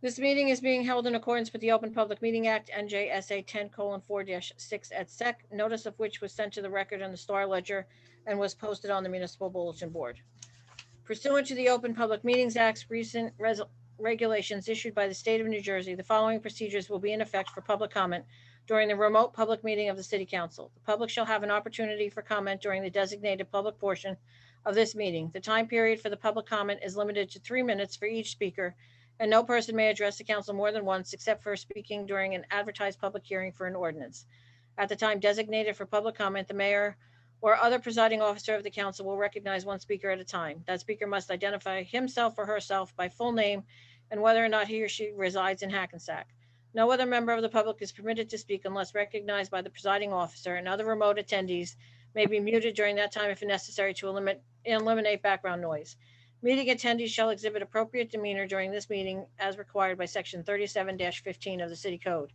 This meeting is being held in accordance with the Open Public Meeting Act, NJSA 10:4-6 et sec, notice of which was sent to the record in the Star Ledger and was posted on the municipal bulletin board. Pursuant to the Open Public Meetings Act's recent regulations issued by the state of New Jersey, the following procedures will be in effect for public comment during the remote public meeting of the City Council. The public shall have an opportunity for comment during the designated public portion of this meeting. The time period for the public comment is limited to 3 minutes for each speaker, and no person may address the council more than once except for speaking during an advertised public hearing for an ordinance. At the time designated for public comment, the mayor or other presiding officer of the council will recognize one speaker at a time. That speaker must identify himself or herself by full name and whether or not he or she resides in Hackensack. No other member of the public is permitted to speak unless recognized by the presiding officer, and other remote attendees may be muted during that time if necessary to eliminate background noise. Meeting attendees shall exhibit appropriate demeanor during this meeting as required by Section 37-15 of the City Code.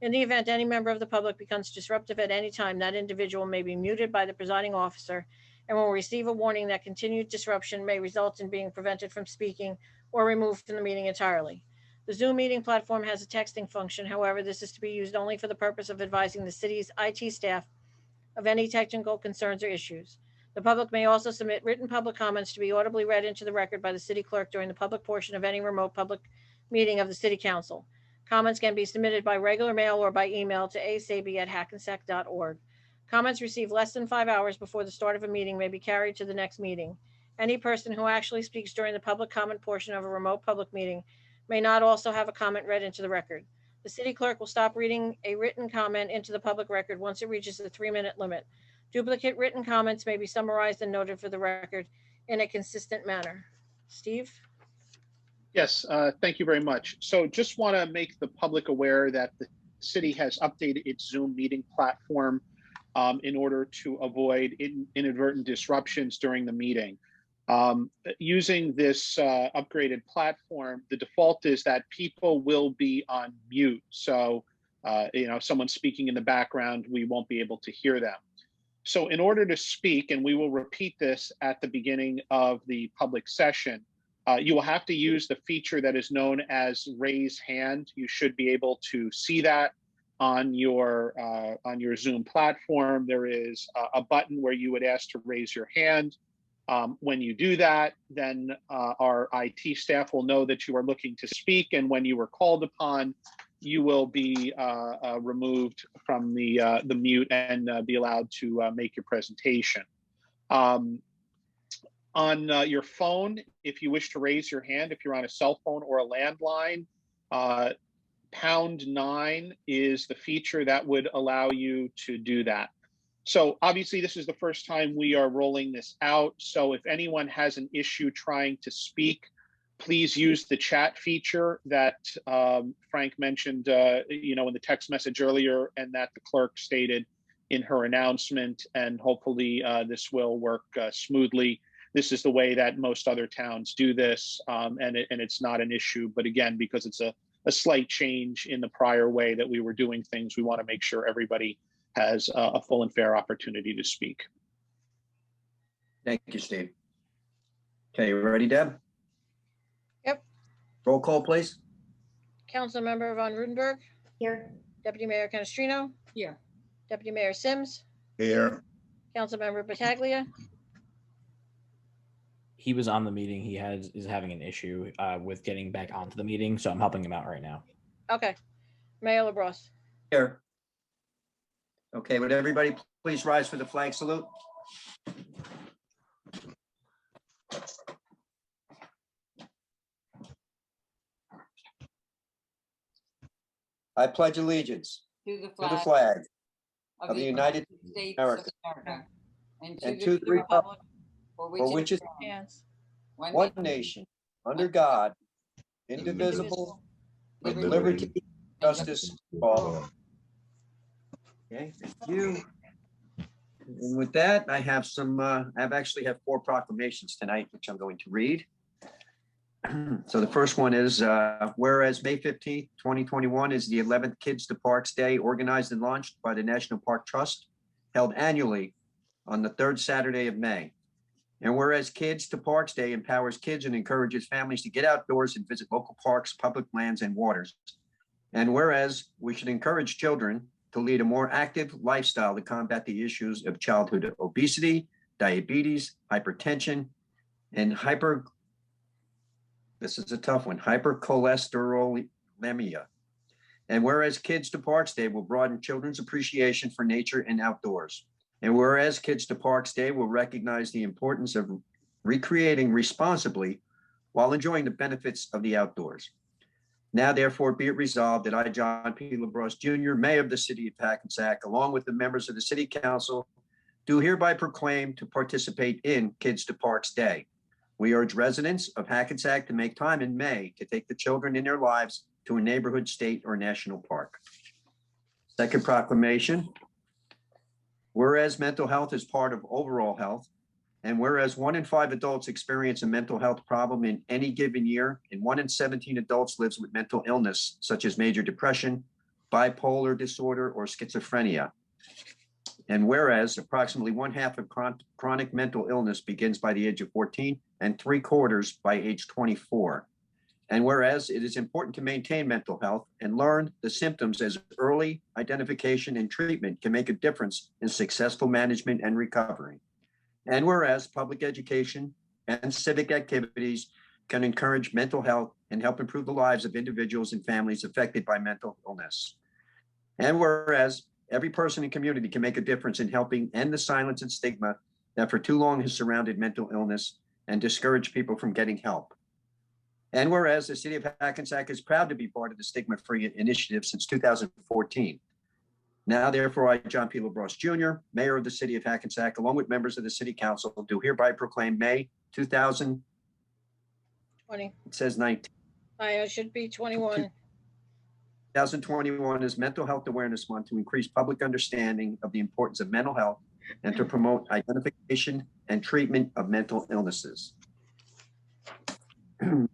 In the event any member of the public becomes disruptive at any time, that individual may be muted by the presiding officer and will receive a warning that continued disruption may result in being prevented from speaking or removed from the meeting entirely. The Zoom meeting platform has a texting function. However, this is to be used only for the purpose of advising the city's IT staff of any technical concerns or issues. The public may also submit written public comments to be audibly read into the record by the city clerk during the public portion of any remote public meeting of the City Council. Comments can be submitted by regular mail or by email to asaby@hackensack.org. Comments received less than 5 hours before the start of a meeting may be carried to the next meeting. Any person who actually speaks during the public comment portion of a remote public meeting may not also have a comment read into the record. The city clerk will stop reading a written comment into the public record once it reaches the 3-minute limit. Duplicate written comments may be summarized and noted for the record in a consistent manner. Steve? Yes, thank you very much. So just want to make the public aware that the city has updated its Zoom meeting platform in order to avoid inadvertent disruptions during the meeting. Using this upgraded platform, the default is that people will be on mute. So, if someone's speaking in the background, we won't be able to hear them. So in order to speak, and we will repeat this at the beginning of the public session, you will have to use the feature that is known as raise hand. You should be able to see that on your Zoom platform. There is a button where you would ask to raise your hand. When you do that, then our IT staff will know that you are looking to speak, and when you are called upon, you will be removed from the mute and be allowed to make your presentation. On your phone, if you wish to raise your hand, if you're on a cell phone or a landline, #9 is the feature that would allow you to do that. So obviously this is the first time we are rolling this out. So if anyone has an issue trying to speak, please use the chat feature that Frank mentioned in the text message earlier, and that the clerk stated in her announcement, and hopefully this will work smoothly. This is the way that most other towns do this, and it's not an issue. But again, because it's a slight change in the prior way that we were doing things, we want to make sure everybody has a full and fair opportunity to speak. Thank you, Steve. Okay, you ready, Deb? Yep. Roll call, please. Councilmember Von Rudenberg. Here. Deputy Mayor Canestrino. Here. Deputy Mayor Sims. Here. Councilmember Battaglia. He was on the meeting. He is having an issue with getting back onto the meeting, so I'm helping him out right now. Okay. Mayor LaBrosse. Here. Okay, would everybody please rise for the flag salute? I pledge allegiance To the to the flag flag of the United States America of America and and to the republic for which it Yes. stands, one nation, under God, indivisible, with liberty and justice for all. Okay, thank you. And with that, I have actually have 4 proclamations tonight, which I'm going to read. So the first one is, whereas May 15th, 2021 is the 11th Kids to Parks Day, organized and launched by the National Park Trust, held annually on the 3rd Saturday of May. And whereas Kids to Parks Day empowers kids and encourages families to get outdoors and visit local parks, public lands, and waters. And whereas we should encourage children to lead a more active lifestyle to combat the issues of childhood obesity, diabetes, hypertension, and this is a tough one, hypercholesterolemia. And whereas Kids to Parks Day will broaden children's appreciation for nature and outdoors. And whereas Kids to Parks Day will recognize the importance of recreating responsibly while enjoying the benefits of the outdoors. Now, therefore, be it resolved that I, John P. LaBrosse Jr., Mayor of the City of Hackensack, along with the members of the City Council, do hereby proclaim to participate in Kids to Parks Day. We urge residents of Hackensack to make time in May to take the children in their lives to a neighborhood, state, or national park. Second proclamation. Whereas mental health is part of overall health, and whereas 1 in 5 adults experience a mental health problem in any given year, and 1 in 17 adults lives with mental illness, such as major depression, bipolar disorder, or schizophrenia. And whereas approximately 1/2 of chronic mental illness begins by the age of 14 and 3/4 by age 24. And whereas it is important to maintain mental health and learn the symptoms, as early identification and treatment can make a difference in successful management and recovery. And whereas public education and civic activities can encourage mental health and help improve the lives of individuals and families affected by mental illness. And whereas every person in community can make a difference in helping end the silence and stigma that for too long has surrounded mental illness and discouraged people from getting help. And whereas the City of Hackensack is proud to be part of the Stigma-Free Initiative since 2014. Now, therefore, I, John P. LaBrosse Jr., Mayor of the City of Hackensack, along with members of the City Council, do hereby proclaim May 2000, 20. it says 19, It should be 21. 2021 is Mental Health Awareness Month to increase public understanding of the importance of mental health and to promote identification and treatment of mental illnesses.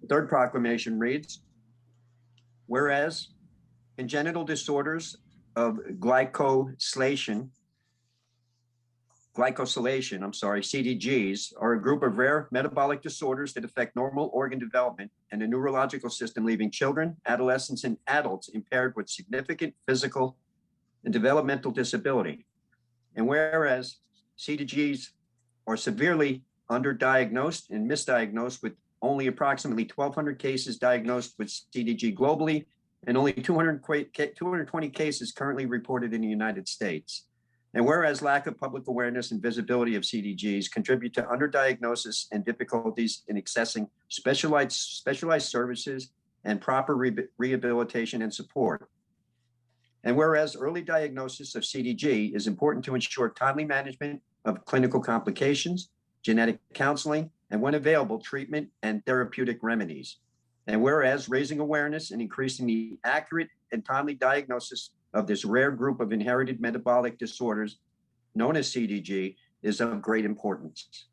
Third proclamation reads, whereas congenital disorders of glycosylation, CDGs, are a group of rare metabolic disorders that affect normal organ development and the neurological system, leaving children, adolescents, and adults impaired with significant physical and developmental disability. And whereas CDGs are severely underdiagnosed and misdiagnosed, with only approximately 1,200 cases diagnosed with CDG globally, and only 220 cases currently reported in the United States. And whereas lack of public awareness and visibility of CDGs contribute to underdiagnosis and difficulties in accessing specialized services and proper rehabilitation and support. And whereas early diagnosis of CDG is important to ensure timely management of clinical complications, genetic counseling, and when available, treatment and therapeutic remedies. And whereas raising awareness and increasing the accurate and timely diagnosis of this rare group of inherited metabolic disorders known as CDG is of great importance.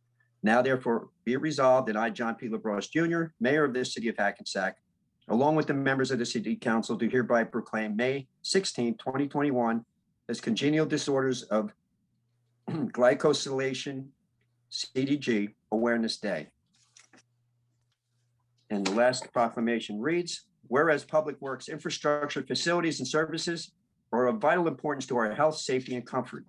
Now, therefore, be it resolved that I, John P. LaBrosse Jr., Mayor of the City of Hackensack, along with the members of the City Council, do hereby proclaim May 16, 2021 as Congenital Disorders of Glycosylation CDG Awareness Day. And the last proclamation reads, whereas public works infrastructure, facilities, and services are of vital importance to our health, safety, and comfort.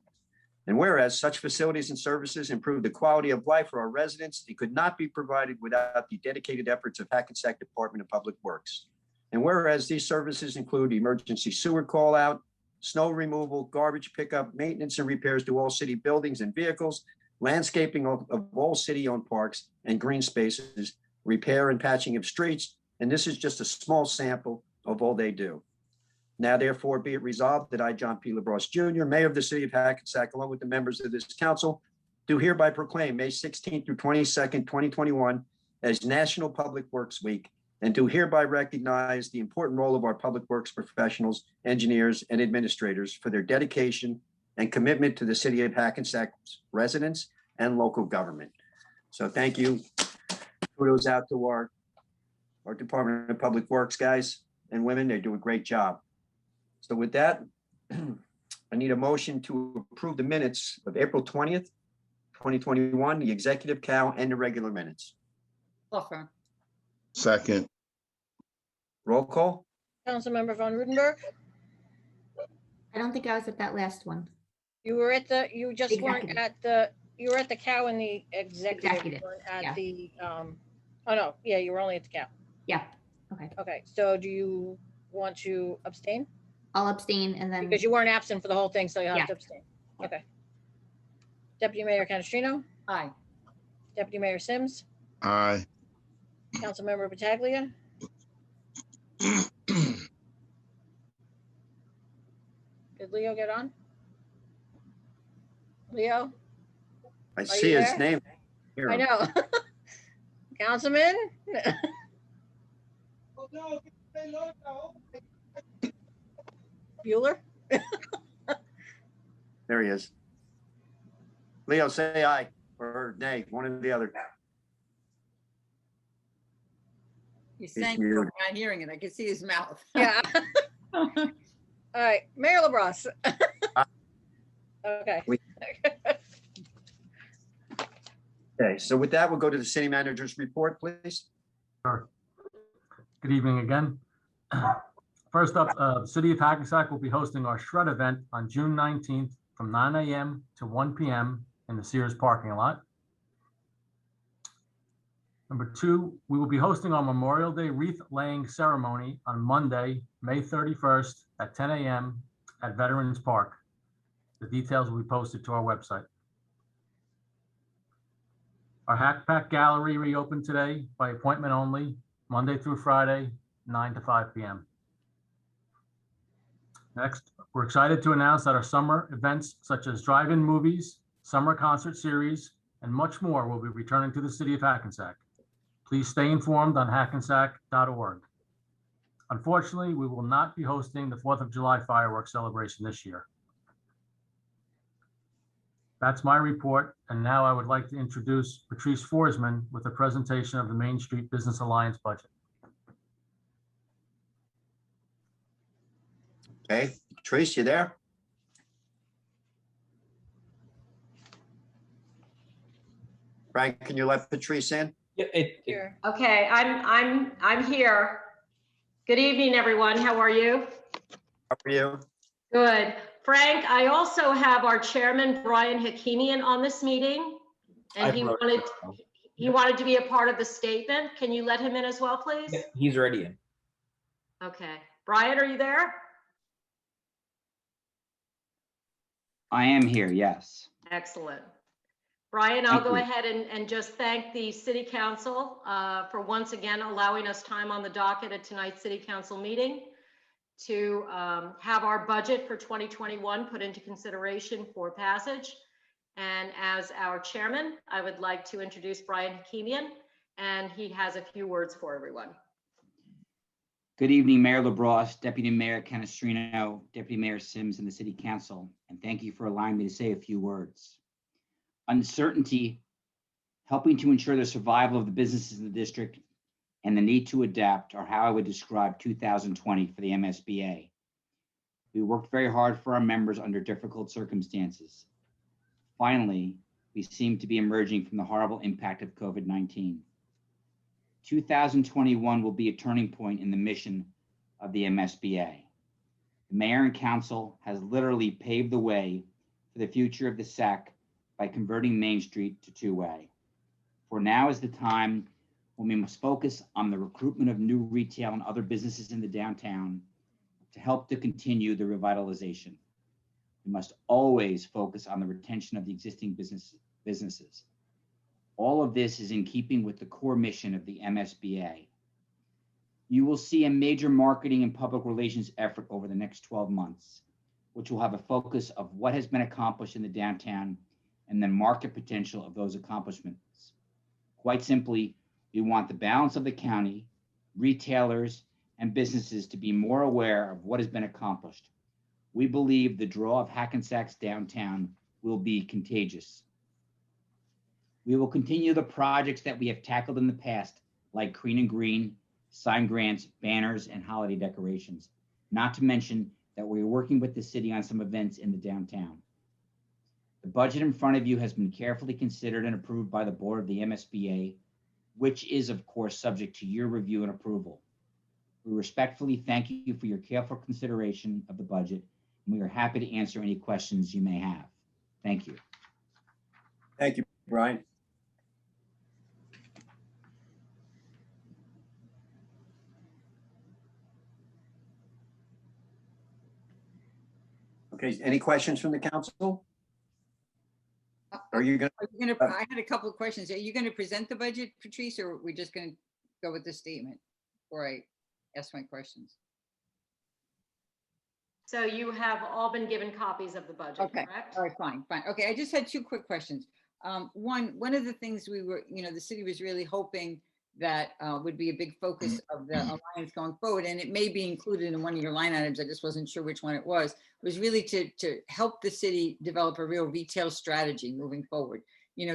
And whereas such facilities and services improve the quality of life for our residents, they could not be provided without the dedicated efforts of Hackensack Department of Public Works. And whereas these services include emergency sewer call out, snow removal, garbage pickup, maintenance and repairs to all city buildings and vehicles, landscaping of all city-owned parks and green spaces, repair and patching of streets, and this is just a small sample of all they do. Now, therefore, be it resolved that I, John P. LaBrosse Jr., Mayor of the City of Hackensack, along with the members of this council, do hereby proclaim May 16th through 22nd, 2021 as National Public Works Week, and do hereby recognize the important role of our public works professionals, engineers, and administrators for their dedication and commitment to the City of Hackensack's residents and local government. So thank you. Kudos out to our Department of Public Works guys and women. They do a great job. So with that, I need a motion to approve the minutes of April 20th, 2021, the executive cow and the regular minutes. Offer. Second. Roll call? Councilmember Von Rudenberg, I don't think I was at that last one. you were at the, you just weren't Executive. at the, you were at the cow and the executive. You Executive, weren't at yeah. the, oh no, yeah, you were only at the cow. Yeah, okay. Okay, so do you want to abstain? I'll abstain and then, Because you weren't absent for the whole thing, so you have Yeah. to abstain. Okay. Deputy Mayor Canestrino, Aye. Deputy Mayor Sims, Aye. Councilmember Pataglia, did Leo get on? Leo, I you see his there? name. Here. I know. Councilman? Bueller? There he is. Leo, say aye or nay, one or the other. He's He's saying muted. we're not hearing it. I can see his mouth. Yeah. All right, Mayor LaBrosse. Okay. Okay, so with that, we'll go to the city manager's report, please. Sure. Good evening again. First up, the City of Hackensack will be hosting our Shred event on June 19th from 9 a.m. to 1 p.m. in the Sears parking lot. Number two, we will be hosting our Memorial Day wreath laying ceremony on Monday, May 31st at 10 a.m. at Veterans Park. The details will be posted to our website. Our Hack Pack Gallery reopened today by appointment only, Monday through Friday, 9 to 5 p.m. Next, we're excited to announce that our summer events such as drive-in movies, summer concert series, and much more will be returning to the City of Hackensack. Please stay informed on hackensack.org. Unfortunately, we will not be hosting the 4th of July fireworks celebration this year. That's my report, and now I would like to introduce Patrice Forsman with a presentation of the Main Street Business Alliance budget. Okay, Trace, you there? Frank, can you let Patrice in? Yeah, Here. Okay, I'm here. Good evening, everyone. How are you? How are you? Good. Frank, I also have our chairman, Brian Hakimian, on this meeting. And he wanted to be a part of the statement. Can you let him in as well, please? Yeah, he's already in. Okay. Brian, are you there? I am here, yes. Excellent. Brian, I'll Thank go you. ahead and just thank the city council for once again allowing us time on the docket at tonight's city council meeting to have our budget for 2021 put into consideration for passage. And as our chairman, I would like to introduce Brian Hakimian, and he has a few words for everyone. Good evening, Mayor LaBrosse, Deputy Mayor Canestrino, Deputy Mayor Sims, and the City Council, and thank you for allowing me to say a few words. Uncertainty, helping to ensure the survival of the businesses in the district, and the need to adapt are how I would describe 2020 for the MSBA. We worked very hard for our members under difficult circumstances. Finally, we seem to be emerging from the horrible impact of COVID-19. 2021 will be a turning point in the mission of the MSBA. The mayor and council has literally paved the way for the future of the SAC by converting Main Street to two-way. For now is the time when we must focus on the recruitment of new retail and other businesses in the downtown to help to continue the revitalization. We must always focus on the retention of the existing businesses. All of this is in keeping with the core mission of the MSBA. You will see a major marketing and public relations effort over the next 12 months, which will have a focus of what has been accomplished in the downtown and the market potential of those accomplishments. Quite simply, we want the balance of the county, retailers, and businesses to be more aware of what has been accomplished. We believe the draw of Hackensack's downtown will be contagious. We will continue the projects that we have tackled in the past, like Green and Green, sign grants, banners, and holiday decorations, not to mention that we're working with the city on some events in the downtown. The budget in front of you has been carefully considered and approved by the board of the MSBA, which is, of course, subject to your review and approval. We respectfully thank you for your careful consideration of the budget, and we are happy to answer any questions you may have. Thank you. Thank you, Brian. Okay, any questions from the council? Are you gonna, I had a couple of questions. Are you gonna present the budget, Patrice, or are we just gonna go with the statement before I ask my questions? So you have all been given copies of the budget, Okay, correct? all right, fine. Okay, I just had two quick questions. One of the things we were, the city was really hoping that would be a big focus of the alliance going forward, and it may be included in one of your line items, I just wasn't sure which one it was really to help the city develop a real retail strategy moving forward.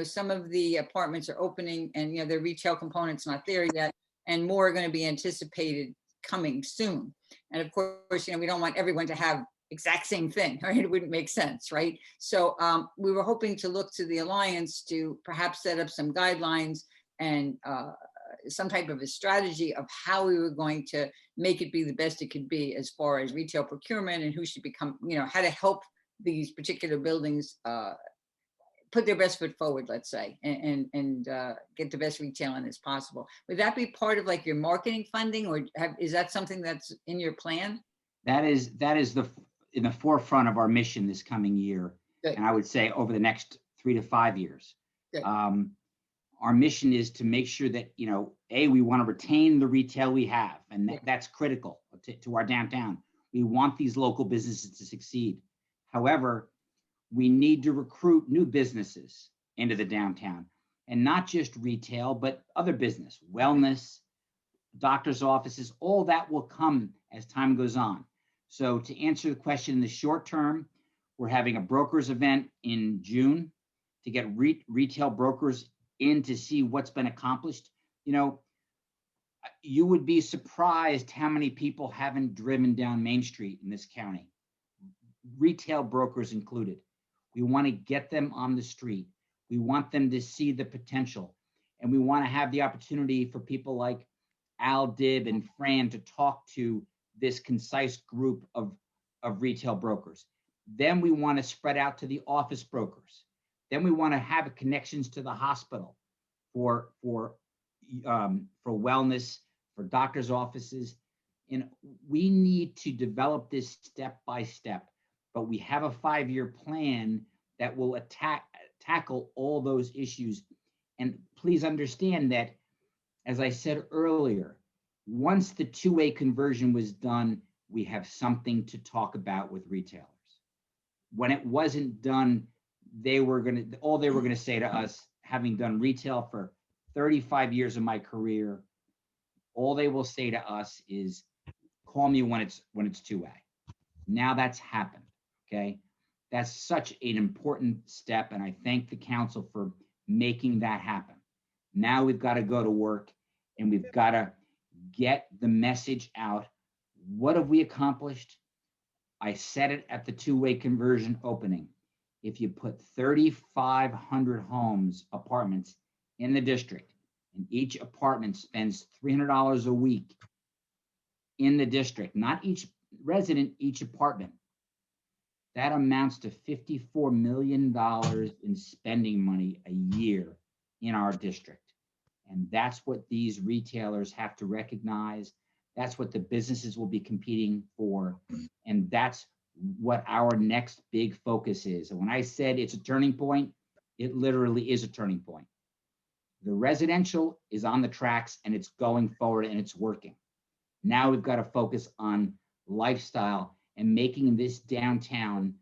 Some of the apartments are opening and, their retail component's not there yet, and more are going to be anticipated coming soon. And of course, we don't want everyone to have exact same thing, right? It wouldn't make sense, right? So we were hoping to look to the alliance to perhaps set up some guidelines and some type of a strategy of how we were going to make it be the best it could be as far as retail procurement and who should become, how to help these particular buildings put their best foot forward, let's say, and get the best retailing as possible. Would that be part of like your marketing funding, or is that something that's in your plan? That is in the forefront of our mission this coming year. Good. And I would say over the next 3 to 5 years. Good. Our mission is to make sure that, we want to retain the retail we have, and that's critical to our downtown. We want these local businesses to succeed. However, we need to recruit new businesses into the downtown, and not just retail, but other business, wellness, doctor's offices, all that will come as time goes on. So to answer the question in the short term, we're having a brokers event in June to get retail brokers in to see what's been accomplished. You would be surprised how many people haven't driven down Main Street in this county, retail brokers included. We want to get them on the street. We want them to see the potential, and we want to have the opportunity for people like Al Dib and Fran to talk to this concise group of retail brokers. Then we want to spread out to the office brokers. Then we want to have connections to the hospital for wellness, for doctors' offices. And we need to develop this step by step, but we have a 5-year plan that will tackle all those issues. And please understand that, as I said earlier, once the two-way conversion was done, we have something to talk about with retailers. When it wasn't done, all they were gonna say to us, having done retail for 35 years of my career, all they will say to us is, call me when it's two-way. Now that's happened, okay? That's such an important step, and I thank the council for making that happen. Now we've got to go to work, and we've got to get the message out. What have we accomplished? I said it at the two-way conversion opening. If you put 3,500 apartments in the district, and each apartment spends $300 a week in the district, not each resident, each apartment, that amounts to $54 million in spending money a year in our district. And that's what these retailers have to recognize. That's what the businesses will be competing for. And that's what our next big focus is. And when I said it's a turning point, it literally is a turning point. The residential is on the tracks and it's going forward and it's working. Now we've got to focus on lifestyle and making this downtown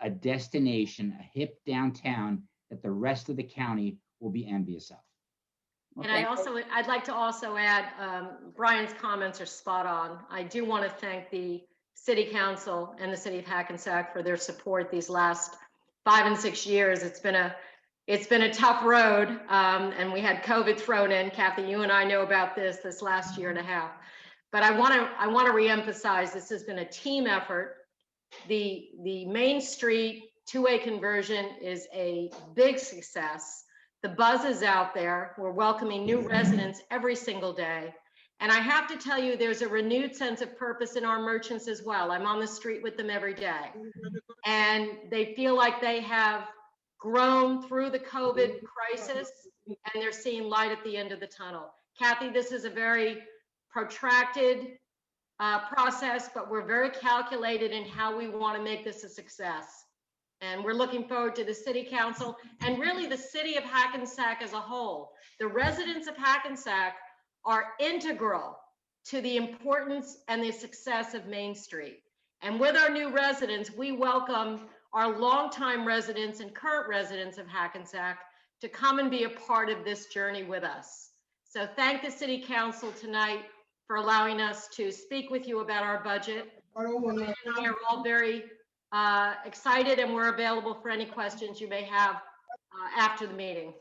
a destination, a hip downtown that the rest of the county will be envious of. And I'd like to also add, Brian's comments are spot on. I do want to thank the City Council and the City of Hackensack for their support these last 5 and 6 years. It's been a tough road, and we had COVID thrown in. Kathy, you and I know about this last year and a half. But I want to reemphasize this has been a team effort. The Main Street two-way conversion is a big success. The buzz is out there. We're welcoming new residents every single day. And I have to tell you, there's a renewed sense of purpose in our merchants as well. I'm on the street with them every day. And they feel like they have grown through the COVID crisis, and they're seeing light at the end of the tunnel. Kathy, this is a very protracted process, but we're very calculated in how we want to make this a success. And we're looking forward to the city council and really the city of Hackensack as a whole. The residents of Hackensack are integral to the importance and the success of Main Street. And with our new residents, we welcome our longtime residents and current residents of Hackensack to come and be a part of this journey with us. So thank the city council tonight for allowing us to speak with you about our budget. We are all very excited, and we're available for any questions you may have after the meeting.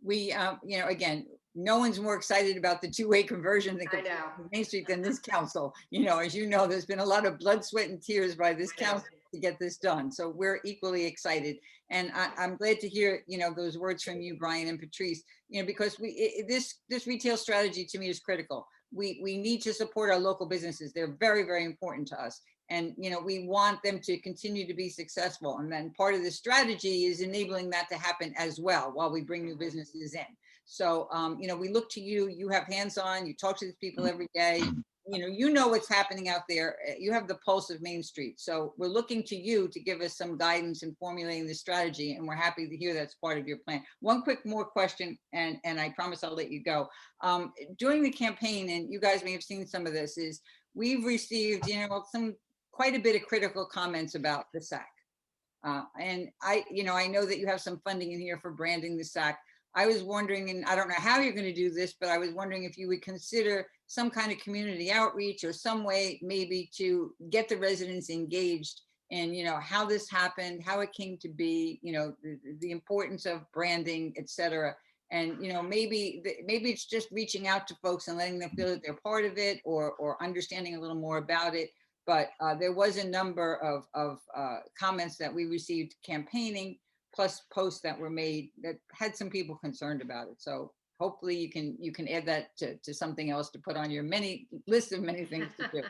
We, again, no one's more excited about the two-way conversion than I know. Main Street than this council. As you know, there's been a lot of blood, sweat, and tears by this council to get this done. So we're equally excited. And I'm glad to hear, those words from you, Brian and Patrice, because this retail strategy to me is critical. We need to support our local businesses. They're very, very important to us. And, we want them to continue to be successful. And then part of the strategy is enabling that to happen as well while we bring new businesses in. So, we look to you, you have hands-on, you talk to these people every day, you know what's happening out there. You have the pulse of Main Street. So we're looking to you to give us some guidance in formulating the strategy. And we're happy to hear that's part of your plan. One quick more question, and I promise I'll let you go. During the campaign, and you guys may have seen some of this, is we've received, quite a bit of critical comments about the SAC. And I know that you have some funding in here for branding the SAC. I was wondering, and I don't know how you're going to do this, but I was wondering if you would consider some kind of community outreach or some way maybe to get the residents engaged in, how this happened, how it came to be, the importance of branding, et cetera. And, maybe it's just reaching out to folks and letting them feel that they're part of it or understanding a little more about it. But there was a number of comments that we received campaigning, plus posts that were made that had some people concerned about it. So hopefully you can add that to something else to put on your list of many things to do.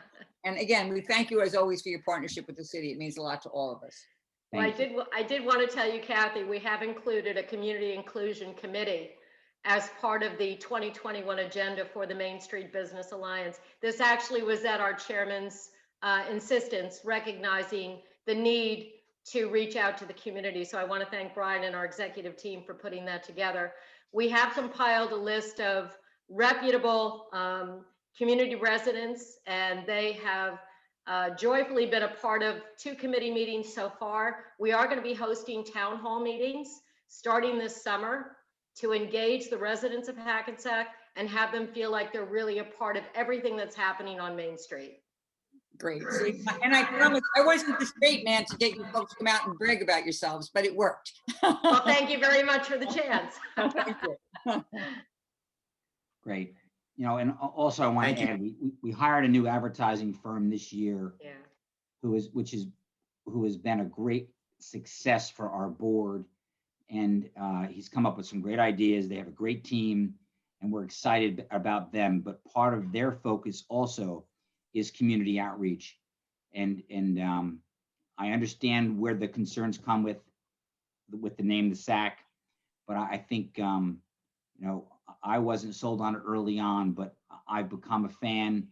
And again, we thank you as always for your partnership with the city. It means a lot to all of us. Well, I did want to tell you, Kathy, we have included a community inclusion committee as part of the 2021 agenda for the Main Street Business Alliance. This actually was at our chairman's insistence, recognizing the need to reach out to the community. So I want to thank Brian and our executive team for putting that together. We have compiled a list of reputable community residents, and they have joyfully been a part of 2 committee meetings so far. We are going to be hosting town hall meetings starting this summer to engage the residents of Hackensack and have them feel like they're really a part of everything that's happening on Main Street. Great. See, and I promise I wasn't the straight man to get you folks to come out and brag about yourselves, but it worked. Well, thank you very much for the chance. Thank you. Great. And also I want to add, we hired a new advertising firm this year. Yeah. who has been a great success for our board. And he's come up with some great ideas. They have a great team and we're excited about them. But part of their focus also is community outreach. And I understand where the concerns come with the name, the SAC, but I think, I wasn't sold on it early on, but I've become a fan,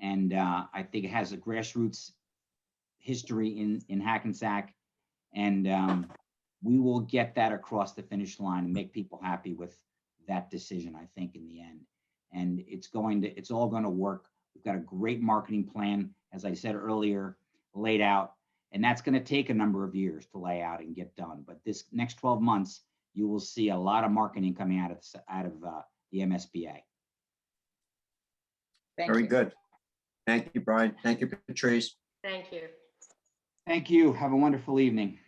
and I think it has a grassroots history in Hackensack, and we will get that across the finish line and make people happy with that decision, I think, in the end. And it's all going to work. We've got a great marketing plan, as I said earlier, laid out, and that's going to take a number of years to lay out and get done. But this next 12 months, you will see a lot of marketing coming out of the MSBA. Very good. Thank you, Brian. Thank you, Patrice. Thank you. Thank you. Have a wonderful evening.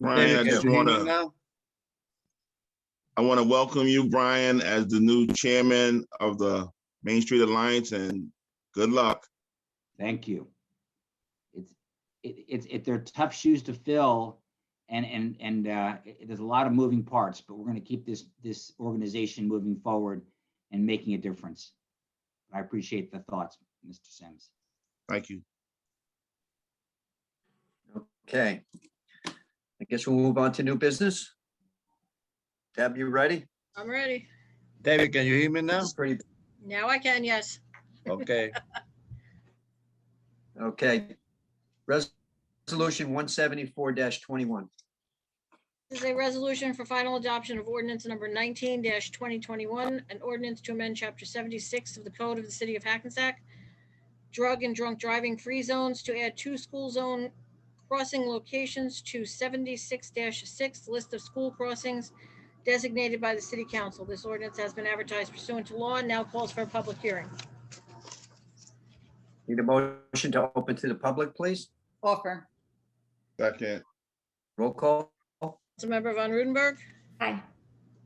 Brian, I just want Evening to now. welcome you, Brian, as the new chairman of the Main Street Alliance, and good luck. They're tough shoes to fill, there's a lot of moving parts, but we're going to keep this organization moving forward and making a difference. I appreciate the thoughts, Mr. Sims. Thank you. Okay. I guess we'll move on to new business. Deb, you ready? I'm ready. David, can you hear me now? Pretty, Now I can, yes. Okay. okay. Resolution 174-21. This is a resolution for final adoption of ordinance number 19-2021, an ordinance to amend chapter 76 of the code of the city of Hackensack, drug and drunk driving free zones, to add 2 school zone crossing locations to 76-6 list of school crossings designated by the city council. This ordinance has been advertised pursuant to law and now calls for a public hearing. Need a motion to open to the public, please? Offer. Second. Roll call. Councilmember Von Rudenberg, Aye.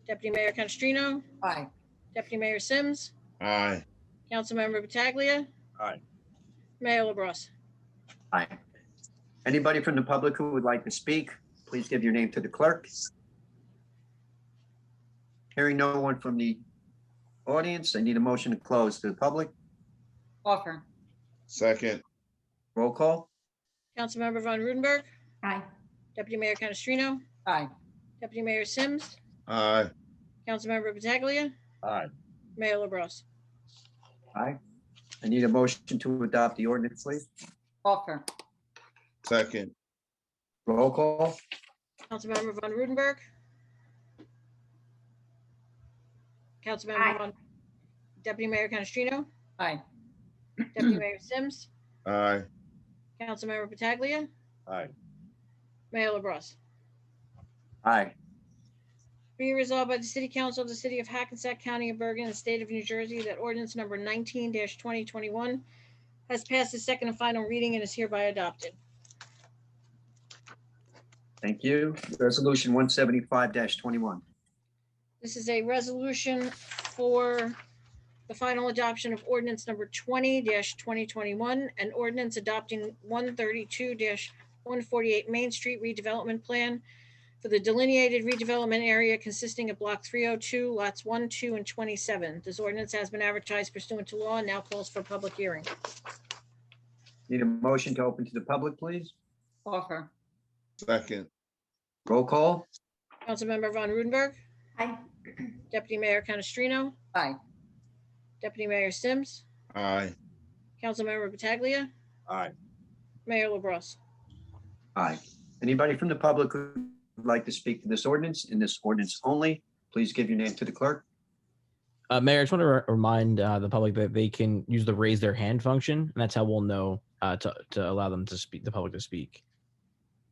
Deputy Mayor Canestrino, Aye. Deputy Mayor Sims, Aye. Councilmember Pataglia. Aye. Mayor LaBrus. Aye. Anybody from the public who would like to speak, please give your name to the clerk. Hearing no one from the audience, I need a motion to close to the public. Offer. Second. Roll call. Councilmember Von Rudenberg, Aye. Deputy Mayor Canestrino, Aye. Deputy Mayor Sims, Aye. Councilmember Pataglia, Aye. Mayor LaBrus. Aye. I need a motion to adopt the ordinance, please. Offer. Second. Roll call. Councilmember Von Rudenberg, Councilmember Aye. Von, Deputy Mayor Canestrino, Aye. Deputy Mayor Sims, Aye. Councilmember Pataglia, Aye. Mayor LaBrus. Aye. Be it resolved by the City Council of the City of Hackensack County of Bergen and State of New Jersey that ordinance number 19-2021 has passed its second and final reading and is hereby adopted. Thank you. Resolution 175-21. This is a resolution for the final adoption of ordinance number 20-2021, an ordinance adopting 132-148 Main Street redevelopment plan for the delineated redevelopment area consisting of block 302, lots 1, 2, and 27. This ordinance has been advertised pursuant to law and now calls for public hearing. Need a motion to open to the public, please. Offer. Second. Roll call. Councilmember Von Rudenberg, Aye. Deputy Mayor Canestrino, Aye. Deputy Mayor Sims, Aye. Councilmember Pataglia, Aye. Mayor LaBrus. Aye. Anybody from the public who would like to speak to this ordinance, in this ordinance only, please give your name to the clerk. Mayor, I just want to remind the public that they can use the raise their hand function, and that's how we'll know to allow them to speak, the public to speak.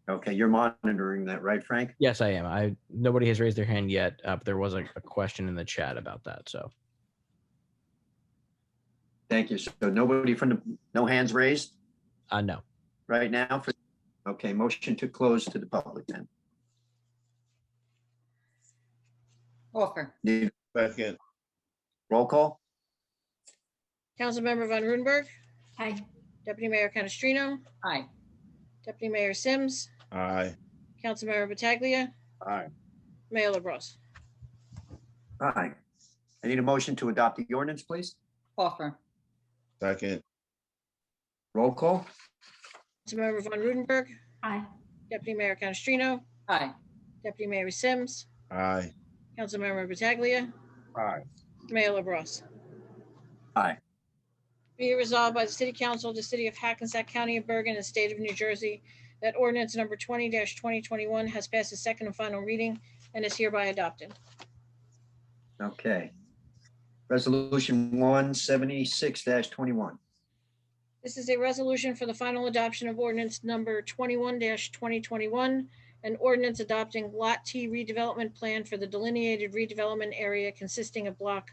Okay, you're monitoring that, right, Frank? Yes, I am. Nobody has raised their hand yet, but there was a question in the chat about that. So Thank you. So nobody from the, no hands raised no. right now? For Okay, motion to close to the public then. Offer. Need Second. roll call? Councilmember Von Rudenberg, Aye. Deputy Mayor Canestrino, Aye. Deputy Mayor Sims, Aye. Councilmember Pataglia, Aye. Mayor LaBrus. Aye. I need a motion to adopt the ordinance, please. Offer. Second. Roll call? Councilmember Von Rudenberg, Aye. Deputy Mayor Canestrino, Aye. Deputy Mayor Sims, Aye. Councilmember Pataglia, Aye. Mayor LaBrus. Aye. Be it resolved by the City Council of the City of Hackensack County of Bergen and State of New Jersey that ordinance number 20-2021 has passed its second and final reading and is hereby adopted. Okay. Resolution 176-21. This is a resolution for the final adoption of ordinance number 21-2021, an ordinance adopting Lot T redevelopment plan for the delineated redevelopment area consisting of block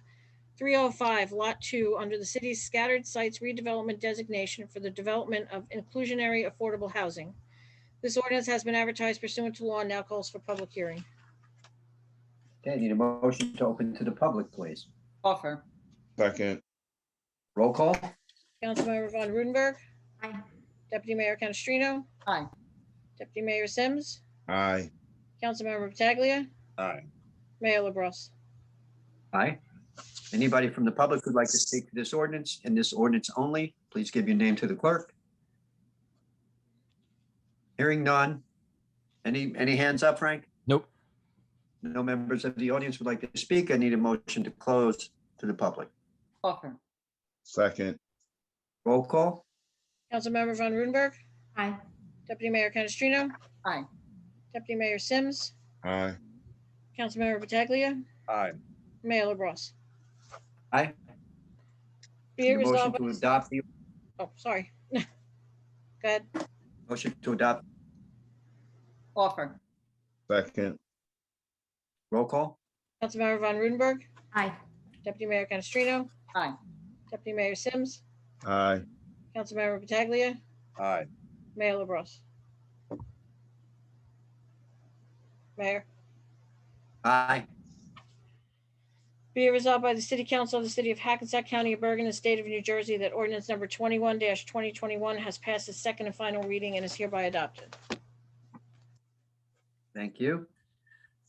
305, Lot 2, under the city's scattered sites redevelopment designation for the development of inclusionary affordable housing. This ordinance has been advertised pursuant to law and now calls for public hearing. Okay, need a motion to open to the public, please. Offer. Second. Roll call? Councilmember Von Rudenberg, Aye. Deputy Mayor Canestrino, Aye. Deputy Mayor Sims, Aye. Councilmember Pataglia, Aye. Mayor LaBrus. Aye. Anybody from the public who'd like to speak to this ordinance and this ordinance only, please give your name to the clerk. Hearing none. Any hands up, Frank? Nope. No members of the audience would like to speak. I need a motion to close to the public. Offer. Second. Roll call. Councilmember Von Rudenberg, Aye. Deputy Mayor Canestrino, Aye. Deputy Mayor Sims, Aye. Councilmember Pataglia, Aye. Mayor LaBrus. Aye. Be Need it a motion resolved. to adopt the Oh, sorry. Go ahead. motion to adopt. Offer. Second. Roll call. Councilmember Von Rudenberg, Aye. Deputy Mayor Canestrino, Aye. Deputy Mayor Sims, Aye. Councilmember Pataglia, Aye. Mayor LaBrus. Mayor. Aye. Be it resolved by the City Council of the City of Hackensack County of Bergen and State of New Jersey that ordinance number 21-2021 has passed its second and final reading and is hereby adopted. Thank you.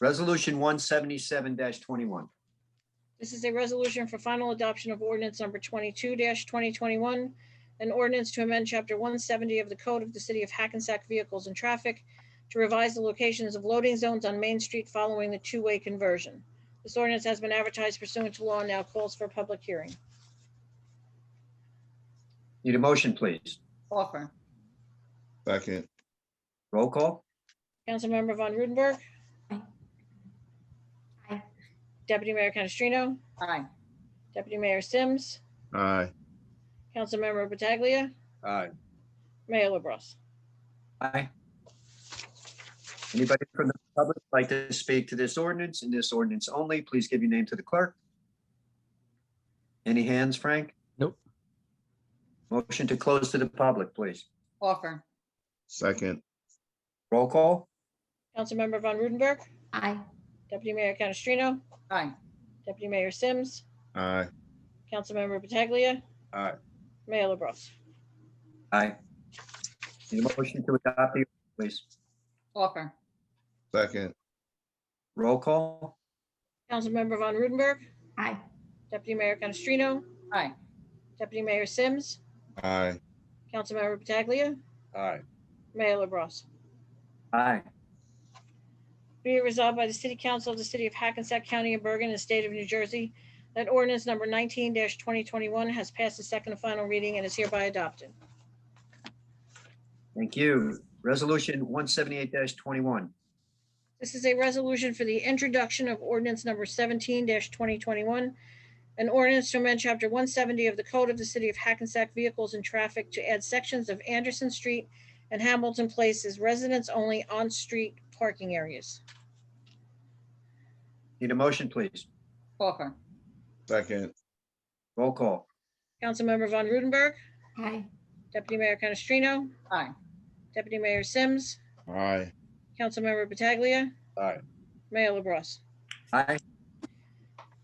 Resolution 177-21. This is a resolution for final adoption of ordinance number 22-2021, an ordinance to amend Chapter 170 of the Code of the City of Hackensack Vehicles and Traffic to revise the locations of loading zones on Main Street following the two-way conversion. This ordinance has been advertised pursuant to law and now calls for a public hearing. Need a motion, please. Offer. Second. Roll call. Councilmember Von Rudenberg, Aye. Aye. Deputy Mayor Canestrino, Aye. Deputy Mayor Sims, Aye. Councilmember Pataglia, Aye. Mayor LaBrus. Aye. Anybody from the public like to speak to this ordinance and this ordinance only, please give your name to the clerk. Any hands, Frank? Nope. Motion to close to the public, please. Offer. Second. Roll call. Councilmember Von Rudenberg, Aye. Deputy Mayor Canestrino, Aye. Deputy Mayor Sims, Aye. Councilmember Pataglia, Aye. Mayor LaBrus. Aye. Need a motion to adopt the, please. Offer. Second. Roll call. Councilmember Von Rudenberg, Aye. Deputy Mayor Canestrino, Aye. Deputy Mayor Sims, Aye. Councilmember Pataglia, Aye. Mayor LaBrus. Aye. Be it resolved by the City Council of the City of Hackensack County of Bergen and State of New Jersey that ordinance number 19-2021 has passed its second and final reading and is hereby adopted. Thank you. Resolution 178-21. This is a resolution for the introduction of ordinance number 17-2021, an ordinance to amend Chapter 170 of the Code of the City of Hackensack Vehicles and Traffic to add sections of Anderson Street and Hamilton Place as residents-only on-street parking areas. Need a motion, please. Offer. Second. Roll call. Councilmember Von Rudenberg, Aye. Deputy Mayor Canestrino, Aye. Deputy Mayor Sims, Aye. Councilmember Pataglia, Aye. Mayor LaBrus. Aye.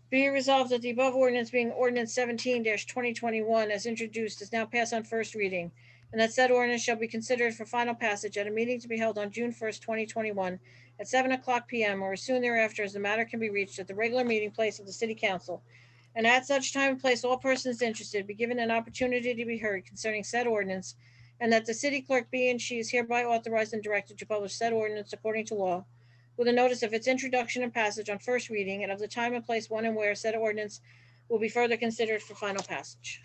Be it resolved that the above ordinance being ordinance 17-2021 as introduced is now passed on first reading, and that said ordinance shall be considered for final passage at a meeting to be held on June 1st, 2021 at 7:00 p.m. or as soon thereafter as the matter can be reached at the regular meeting place of the City Council. And at such time and place, all persons interested be given an opportunity to be heard concerning said ordinance, and that the city clerk be and she is hereby authorized and directed to publish said ordinance according to law, with a notice of its introduction and passage on first reading and of the time and place when and where said ordinance will be further considered for final passage.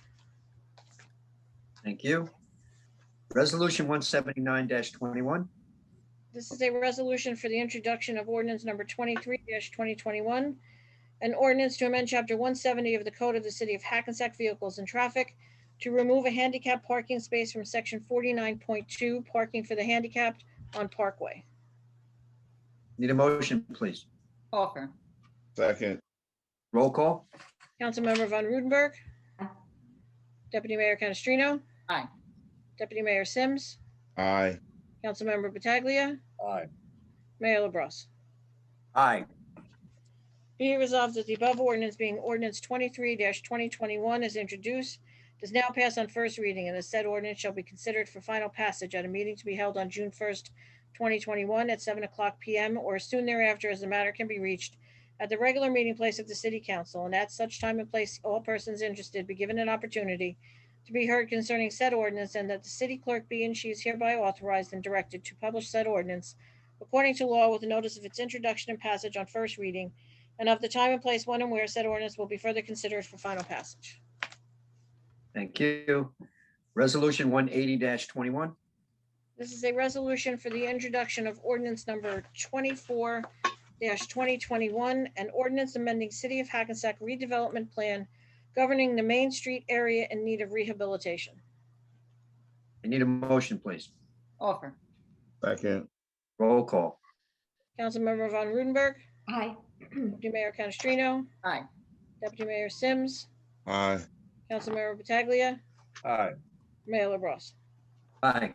Thank you. Resolution 179-21. This is a resolution for the introduction of ordinance number 23-2021, an ordinance to amend Chapter 170 of the Code of the City of Hackensack Vehicles and Traffic to remove a handicap parking space from Section 49.2, parking for the handicapped on Parkway. Need a motion, please. Offer. Second. Roll call. Councilmember Von Rudenberg, Aye. Deputy Mayor Canestrino, Aye. Deputy Mayor Sims, Aye. Councilmember Pataglia, Aye. Mayor LaBrus. Aye. Be it resolved that the above ordinance being ordinance 23-2021 is introduced, does now pass on first reading, and the said ordinance shall be considered for final passage at a meeting to be held on June 1st, 2021 at 7:00 PM or soon thereafter as the matter can be reached at the regular meeting place of the City Council, and at such time and place all persons interested be given an opportunity to be heard concerning said ordinance, and that the city clerk be and she is hereby authorized and directed to publish said ordinance according to law with a notice of its introduction and passage on first reading, and of the time and place when and where said ordinance will be further considered for final passage. Thank you. Resolution 180-21. This is a resolution for the introduction of ordinance number 24-2021, an ordinance amending City of Hackensack redevelopment plan governing the Main Street area in need of rehabilitation. I need a motion, please. Offer. Second. Roll call. Councilmember Von Rudenberg, Aye. Deputy Mayor Canestrino, Aye. Deputy Mayor Sims, Aye. Councilmember Pataglia, Aye. Mayor LaBrus. Aye.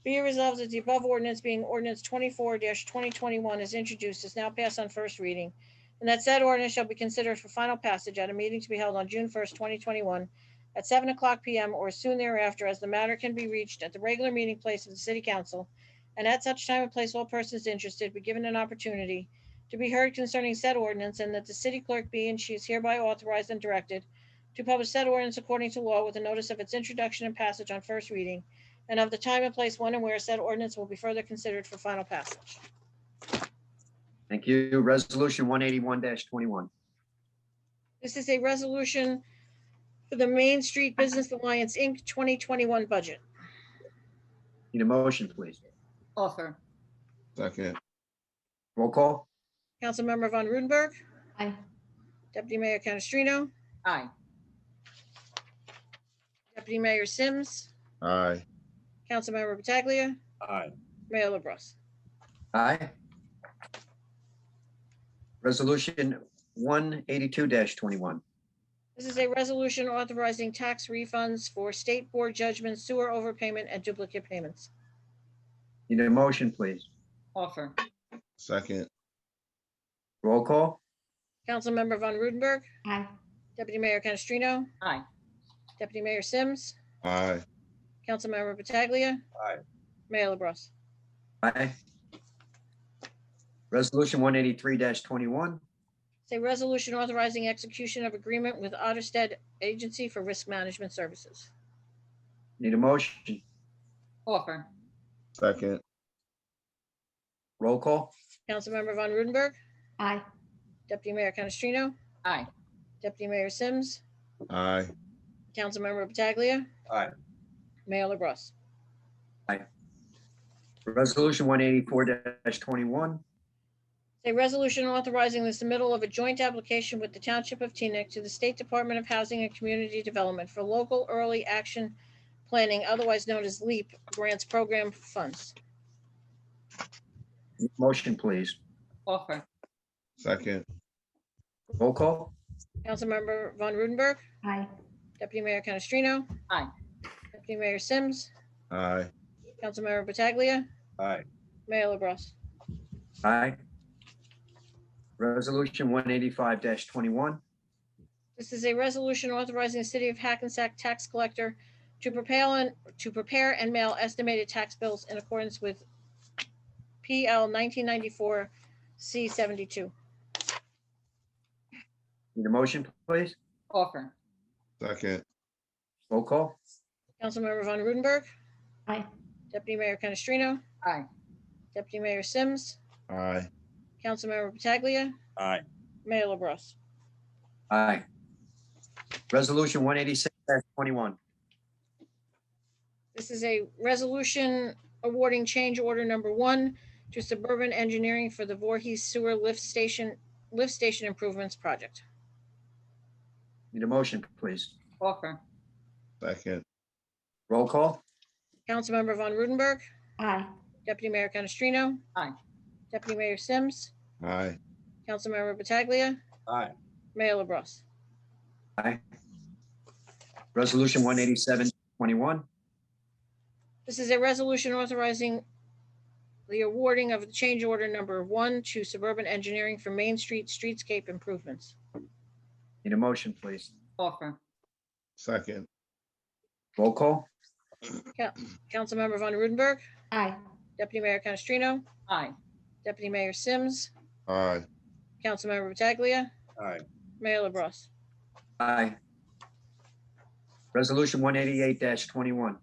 Be it resolved that the above ordinance being ordinance 24-2021 is introduced, is now passed on first reading, and that said ordinance shall be considered for final passage at a meeting to be held on June 1st, 2021 at 7:00 PM or soon thereafter as the matter can be reached at the regular meeting place of the City Council, and at such time and place all persons interested be given an opportunity to be heard concerning said ordinance, and that the city clerk be and she is hereby authorized and directed to publish said ordinance according to law with a notice of its introduction and passage on first reading, and of the time and place when and where said ordinance will be further considered for final passage. Thank you. Resolution 181-21. This is a resolution for the Main Street Business Alliance, Inc. 2021 budget. Need a motion, please. Offer. Second. Roll call. Councilmember Von Rudenberg, Aye. Deputy Mayor Canestrino, Aye. Deputy Mayor Sims, Aye. Councilmember Pataglia, Aye. Mayor LaBrus. Aye. Resolution 182-21. This is a resolution authorizing tax refunds for state board judgments, sewer overpayment, and duplicate payments. Need a motion, please. Offer. Second. Roll call. Councilmember Von Rudenberg, Aye. Deputy Mayor Canestrino, Aye. Deputy Mayor Sims, Aye. Councilmember Pataglia, Aye. Mayor LaBrus. Aye. Resolution 183-21. It's a resolution authorizing execution of agreement with Otterstead Agency for Risk Management Services. Need a motion. Offer. Second. Roll call. Councilmember Von Rudenberg, Aye. Deputy Mayor Canestrino, Aye. Deputy Mayor Sims, Aye. Councilmember Pataglia, Aye. Mayor LaBrus. Resolution 184-21. A resolution authorizing the submittal of a joint application with the Township of Teaneck to the State Department of Housing and Community Development for local early action planning, otherwise known as LEAP, grants program funds. Motion, please. Offer. Second. Roll call. Councilmember Von Rudenberg, Aye. Deputy Mayor Canestrino, Aye. Deputy Mayor Sims, Aye. Councilmember Pataglia, Aye. Mayor LaBrus. Aye. Resolution 185-21. This is a resolution authorizing the City of Hackensack tax collector to prepare and mail estimated tax bills in accordance with PL 1994 C-72. Need a motion, please. Offer. Second. Roll call. Councilmember Von Rudenberg, Aye. Deputy Mayor Canestrino, Aye. Deputy Mayor Sims, Aye. Councilmember Pataglia, Aye. Mayor LaBrus. Aye. Resolution 186-21. This is a resolution awarding change order number 1 to Suburban Engineering for the Voorhees Sewer Lift Station Improvements Project. Need a motion, please. Offer. Second. Roll call. Councilmember Von Rudenberg, Aye. Deputy Mayor Canestrino, Aye. Deputy Mayor Sims, Aye. Councilmember Pataglia, Aye. Mayor LaBrus. Aye. Resolution 187-21. This is a resolution authorizing the awarding of change order number 1 to Suburban Engineering for Main Street streetscape improvements. Need a motion, please. Offer. Second. Roll call. Councilmember Von Rudenberg, Aye. Deputy Mayor Canestrino, Aye. Deputy Mayor Sims, Aye. Councilmember Pataglia, Aye. Mayor LaBrus. Aye. Resolution 188-21.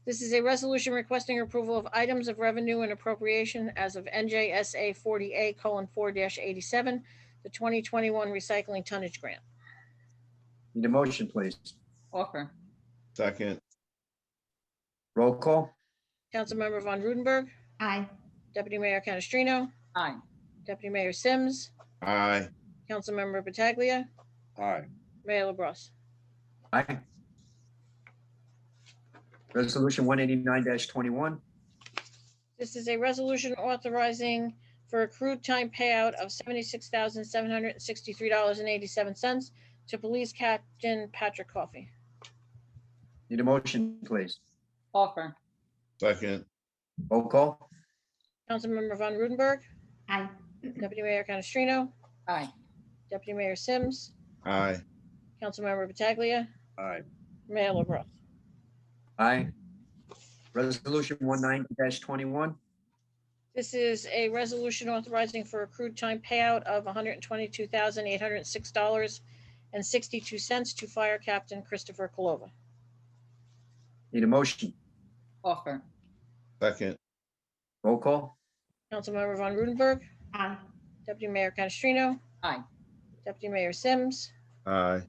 This is a resolution requesting approval of items of revenue and appropriation as of NJSA 40A:4-87, the 2021 recycling tonnage grant. Need a motion, please. Offer. Second. Roll call. Councilmember Von Rudenberg, Aye. Deputy Mayor Canestrino, Aye. Deputy Mayor Sims, Aye. Councilmember Pataglia, Aye. Mayor LaBrus. Aye. Resolution 189-21. This is a resolution authorizing for accrued time payout of $76,763.87 to Police Captain Patrick Coffey. Need a motion, please. Offer. Second. Roll call. Councilmember Von Rudenberg, Aye. Deputy Mayor Canestrino, Aye. Deputy Mayor Sims, Aye. Councilmember Pataglia, Aye. Mayor LaBrus. Aye. Resolution 190-21. This is a resolution authorizing for accrued time payout of $122,806.62 to Fire Captain Christopher Kolova. Need a motion. Offer. Second. Roll call. Councilmember Von Rudenberg, Aye. Deputy Mayor Canestrino, Aye. Deputy Mayor Sims, Aye.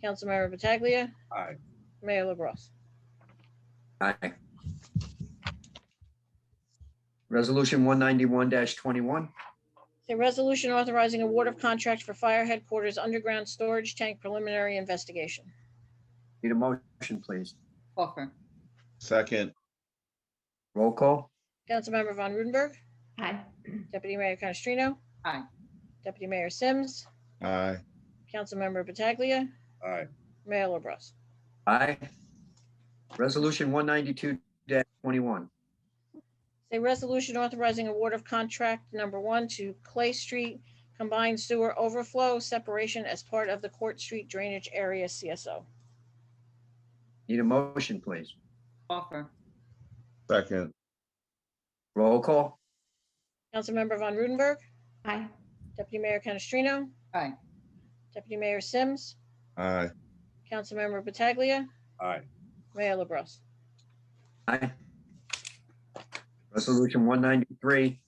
Councilmember Pataglia, Aye. Mayor LaBrus. Aye. Resolution 191-21. A resolution authorizing award of contract for fire headquarters underground storage tank preliminary investigation. Need a motion, please. Offer. Second. Roll call. Councilmember Von Rudenberg, Aye. Deputy Mayor Canestrino, Aye. Deputy Mayor Sims, Aye. Councilmember Pataglia, Aye. Mayor LaBrus. Aye. Resolution 192-21. A resolution authorizing award of contract number 1 to Clay Street Combined Sewer Overflow Separation as part of the Court Street Drainage Area CSO. Need a motion, please. Offer. Second. Roll call. Councilmember Von Rudenberg, Aye. Deputy Mayor Canestrino, Aye. Deputy Mayor Sims, Aye. Councilmember Pataglia, Aye. Mayor LaBrus. Aye. Resolution 193-21.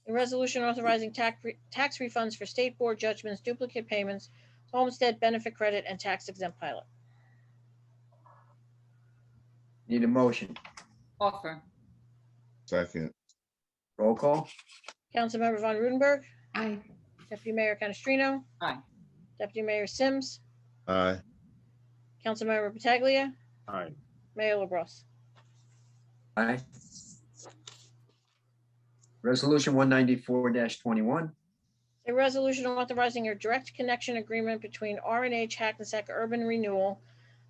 A resolution authorizing tax refunds for state board judgments, duplicate payments, homestead benefit credit, and tax exempt pilot. Need a motion. Offer. Second. Roll call. Councilmember Von Rudenberg, Aye. Deputy Mayor Canestrino, Aye. Deputy Mayor Sims, Aye. Councilmember Pataglia, Aye. Mayor LaBrus. Aye. Resolution 194-21. A resolution authorizing a direct connection agreement between R&H Hackensack Urban Renewal,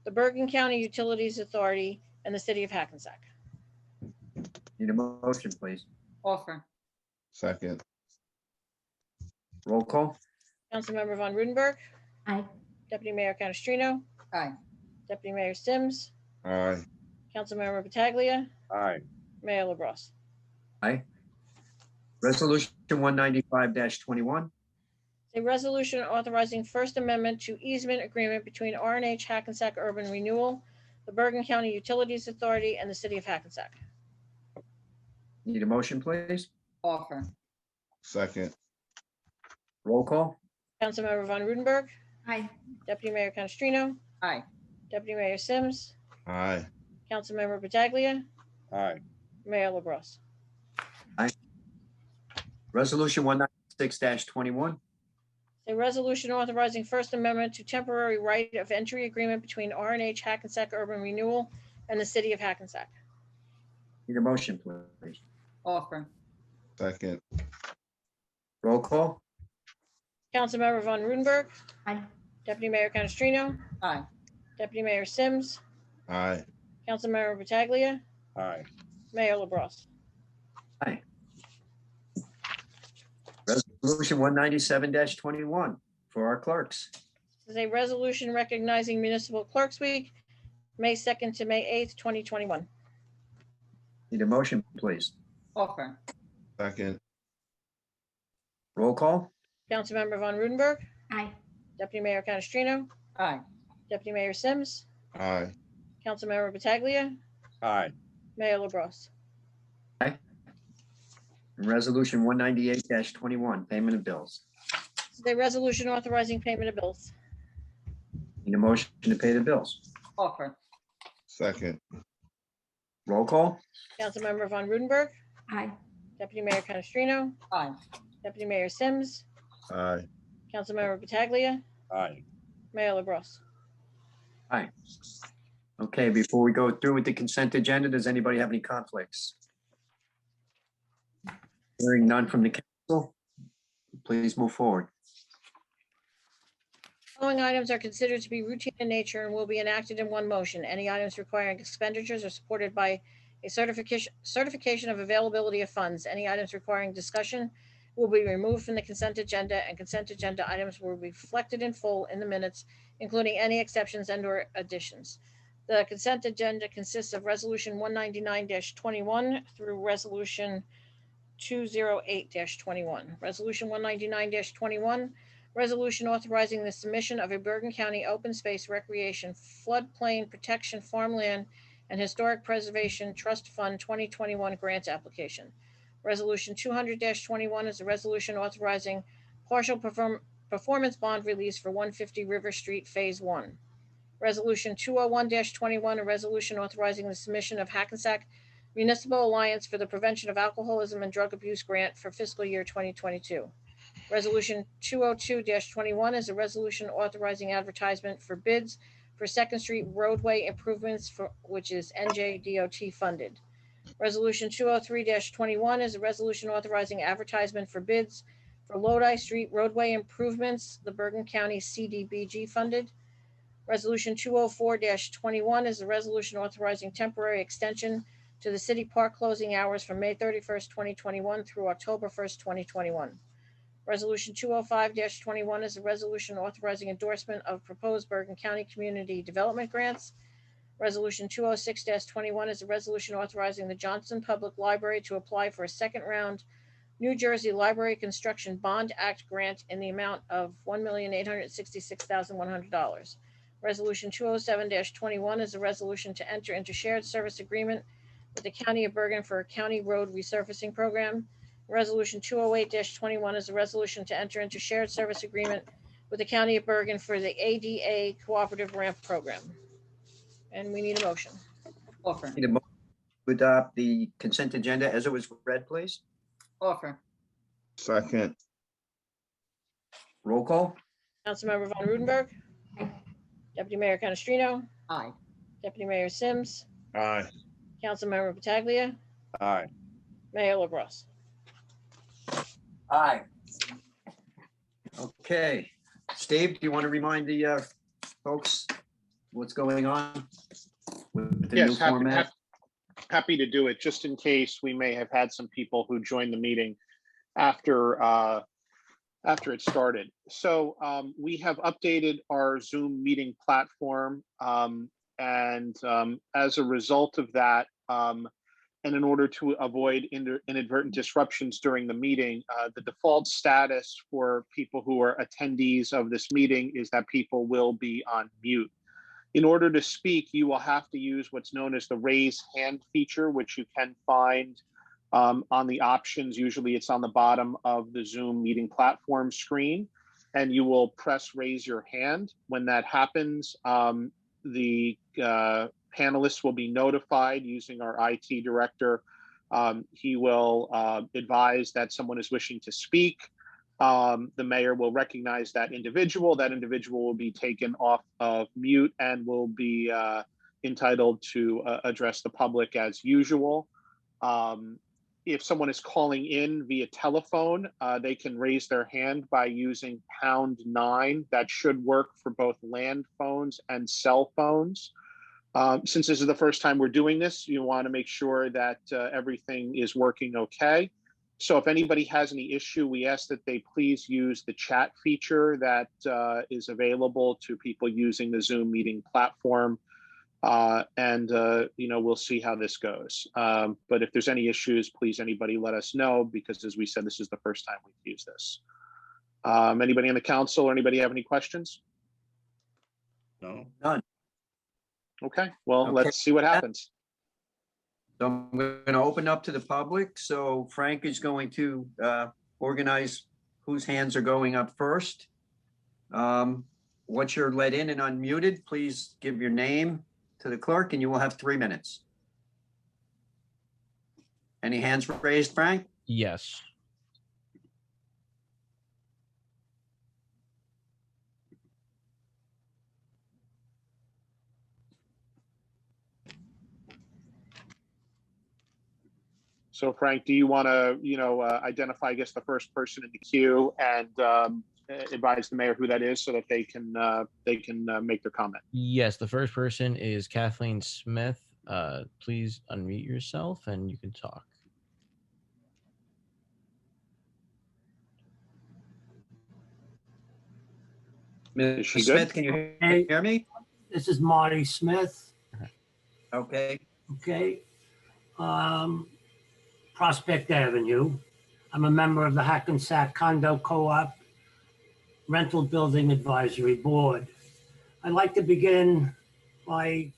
the Bergen County Utilities Authority, and the City of Hackensack. Need a motion, please. Offer. Second. Roll call. Councilmember Von Rudenberg, Aye. Deputy Mayor Canestrino, Aye. Deputy Mayor Sims, Aye. Councilmember Pataglia, Aye. Mayor LaBrus. Aye. Resolution 195-21. A resolution authorizing First Amendment to easement agreement between R&H Hackensack Urban Renewal, the Bergen County Utilities Authority, and the City of Hackensack. Need a motion, please. Offer. Second. Roll call. Councilmember Von Rudenberg, Aye. Deputy Mayor Canestrino, Aye. Deputy Mayor Sims, Aye. Councilmember Pataglia, Aye. Mayor LaBrus. Resolution 196-21. A resolution authorizing First Amendment to temporary right of entry agreement between R&H Hackensack Urban Renewal and the City of Hackensack. Need a motion, please. Offer. Second. Roll call. Councilmember Von Rudenberg, Aye. Deputy Mayor Canestrino, Aye. Deputy Mayor Sims, Aye. Councilmember Pataglia, Aye. Mayor LaBrus. Aye. Resolution 197-21 for our clerks. This is a resolution recognizing Municipal Clerks Week, May 2nd to May 8th, 2021. Need a motion, please. Offer. Second. Roll call? Councilmember Von Rudenberg, Aye. Deputy Mayor Canestrino, Aye. Deputy Mayor Sims, Aye. Councilmember Pataglia, Aye. Mayor LaBrus. Resolution 198-21, payment of bills. This is a resolution authorizing payment of bills. Need a motion to pay the bills. Offer. Second. Roll call? Councilmember Von Rudenberg, Aye. Deputy Mayor Canestrino, Aye. Deputy Mayor Sims, Aye. Councilmember Pataglia, Aye. Mayor LaBrus. Aye. Okay, before we go through with the consent agenda, does anybody have any conflicts? Hearing none from the council, please move forward. Following items are considered to be routine in nature and will be enacted in one motion. Any items requiring expenditures are supported by a certification of availability of funds. Any items requiring discussion will be removed from the consent agenda, and consent agenda items will be reflected in full in the minutes, including any exceptions and/or additions. The consent agenda consists of Resolution 199-21 through Resolution 208-21. Resolution 199-21, resolution authorizing the submission of a Bergen County Open Space Recreation Floodplain Protection Farmland and Historic Preservation Trust Fund 2021 grant application. Resolution 200-21 is a resolution authorizing partial performance bond release for 150 River Street Phase 1. Resolution 201-21, a resolution authorizing the submission of Hackensack Municipal Alliance for the Prevention of Alcoholism and Drug Abuse Grant for fiscal year 2022. Resolution 202-21 is a resolution authorizing advertisement for bids for Second Street roadway improvements for which is NJDOT funded. Resolution 203-21 is a resolution authorizing advertisement for bids for Lodi Street roadway improvements, the Bergen County CDBG funded. Resolution 204-21 is a resolution authorizing temporary extension to the city park closing hours from May 31st, 2021 through October 1st, 2021. Resolution 205-21 is a resolution authorizing endorsement of proposed Bergen County community development grants. Resolution 206-21 is a resolution authorizing the Johnson Public Library to apply for a second round New Jersey Library Construction Bond Act grant in the amount of $1,866,100. Resolution 207-21 is a resolution to enter into shared service agreement with the County of Bergen for a county road resurfacing program. Resolution 208-21 is a resolution to enter into shared service agreement with the County of Bergen for the ADA Cooperative Ramp Program. And we need a motion. Offer. Need a motion to adopt the consent agenda as it was read, please. Offer. Second. Roll call? Councilmember Von Rudenberg, Aye. Deputy Mayor Canestrino, Aye. Deputy Mayor Sims, Aye. Councilmember Pataglia, Aye. Mayor LaBrus. Aye. Okay, Steve, do you want to remind the folks what's going on with the new Yes, format? happy to do it, just in case we may have had some people who joined the meeting after it started. So we have updated our Zoom meeting platform, and as a result of that, and in order to avoid inadvertent disruptions during the meeting, the default status for people who are attendees of this meeting is that people will be on mute. In order to speak, you will have to use what's known as the raise hand feature, which you can find on the options. Usually it's on the bottom of the Zoom meeting platform screen, and you will press raise your hand. When that happens, the panelists will be notified using our IT director. He will advise that someone is wishing to speak. The mayor will recognize that individual. That individual will be taken off of mute and will be entitled to address the public as usual. If someone is calling in via telephone, they can raise their hand by using #9. That should work for both land phones and cell phones. Since this is the first time we're doing this, you want to make sure that everything is working okay. So if anybody has any issue, we ask that they please use the chat feature that is available to people using the Zoom meeting platform. We'll see how this goes. But if there's any issues, please, anybody let us know, because as we said, this is the first time we've used this. Anybody on the council or anybody have any questions? No. None. Okay, well, Okay. let's see what happens. So I'm going to open up to the public. So Frank is going to organize whose hands are going up first. Once you're let in and unmuted, please give your name to the clerk and you will have 3 minutes. Any hands raised, Frank? Yes. So Frank, do you want to, identify, I guess, the first person in the queue and advise the mayor who that is so that they can make their comment? Yes, the first person is Kathleen Smith. Please unmute yourself and you can talk. Is she Ms. good? Smith, can you hear me? This is Marty Smith. Okay. Okay. Prospect Avenue. I'm a member of the Hackensack Condo Co-op Rental Building Advisory Board. I'd like to begin my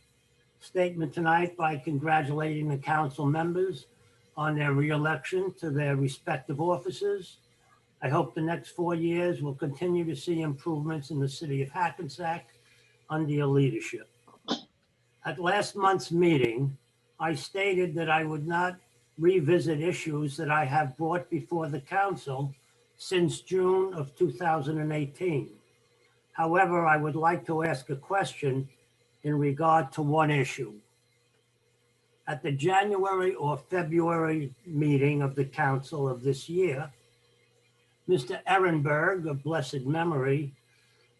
statement tonight by congratulating the council members on their re-election to their respective offices. I hope the next 4 years will continue to see improvements in the city of Hackensack under your leadership. At last month's meeting, I stated that I would not revisit issues that I have brought before the council since June of 2018. However, I would like to ask a question in regard to one issue. At the January or February meeting of the council of this year, Mr. Ehrenberg of blessed memory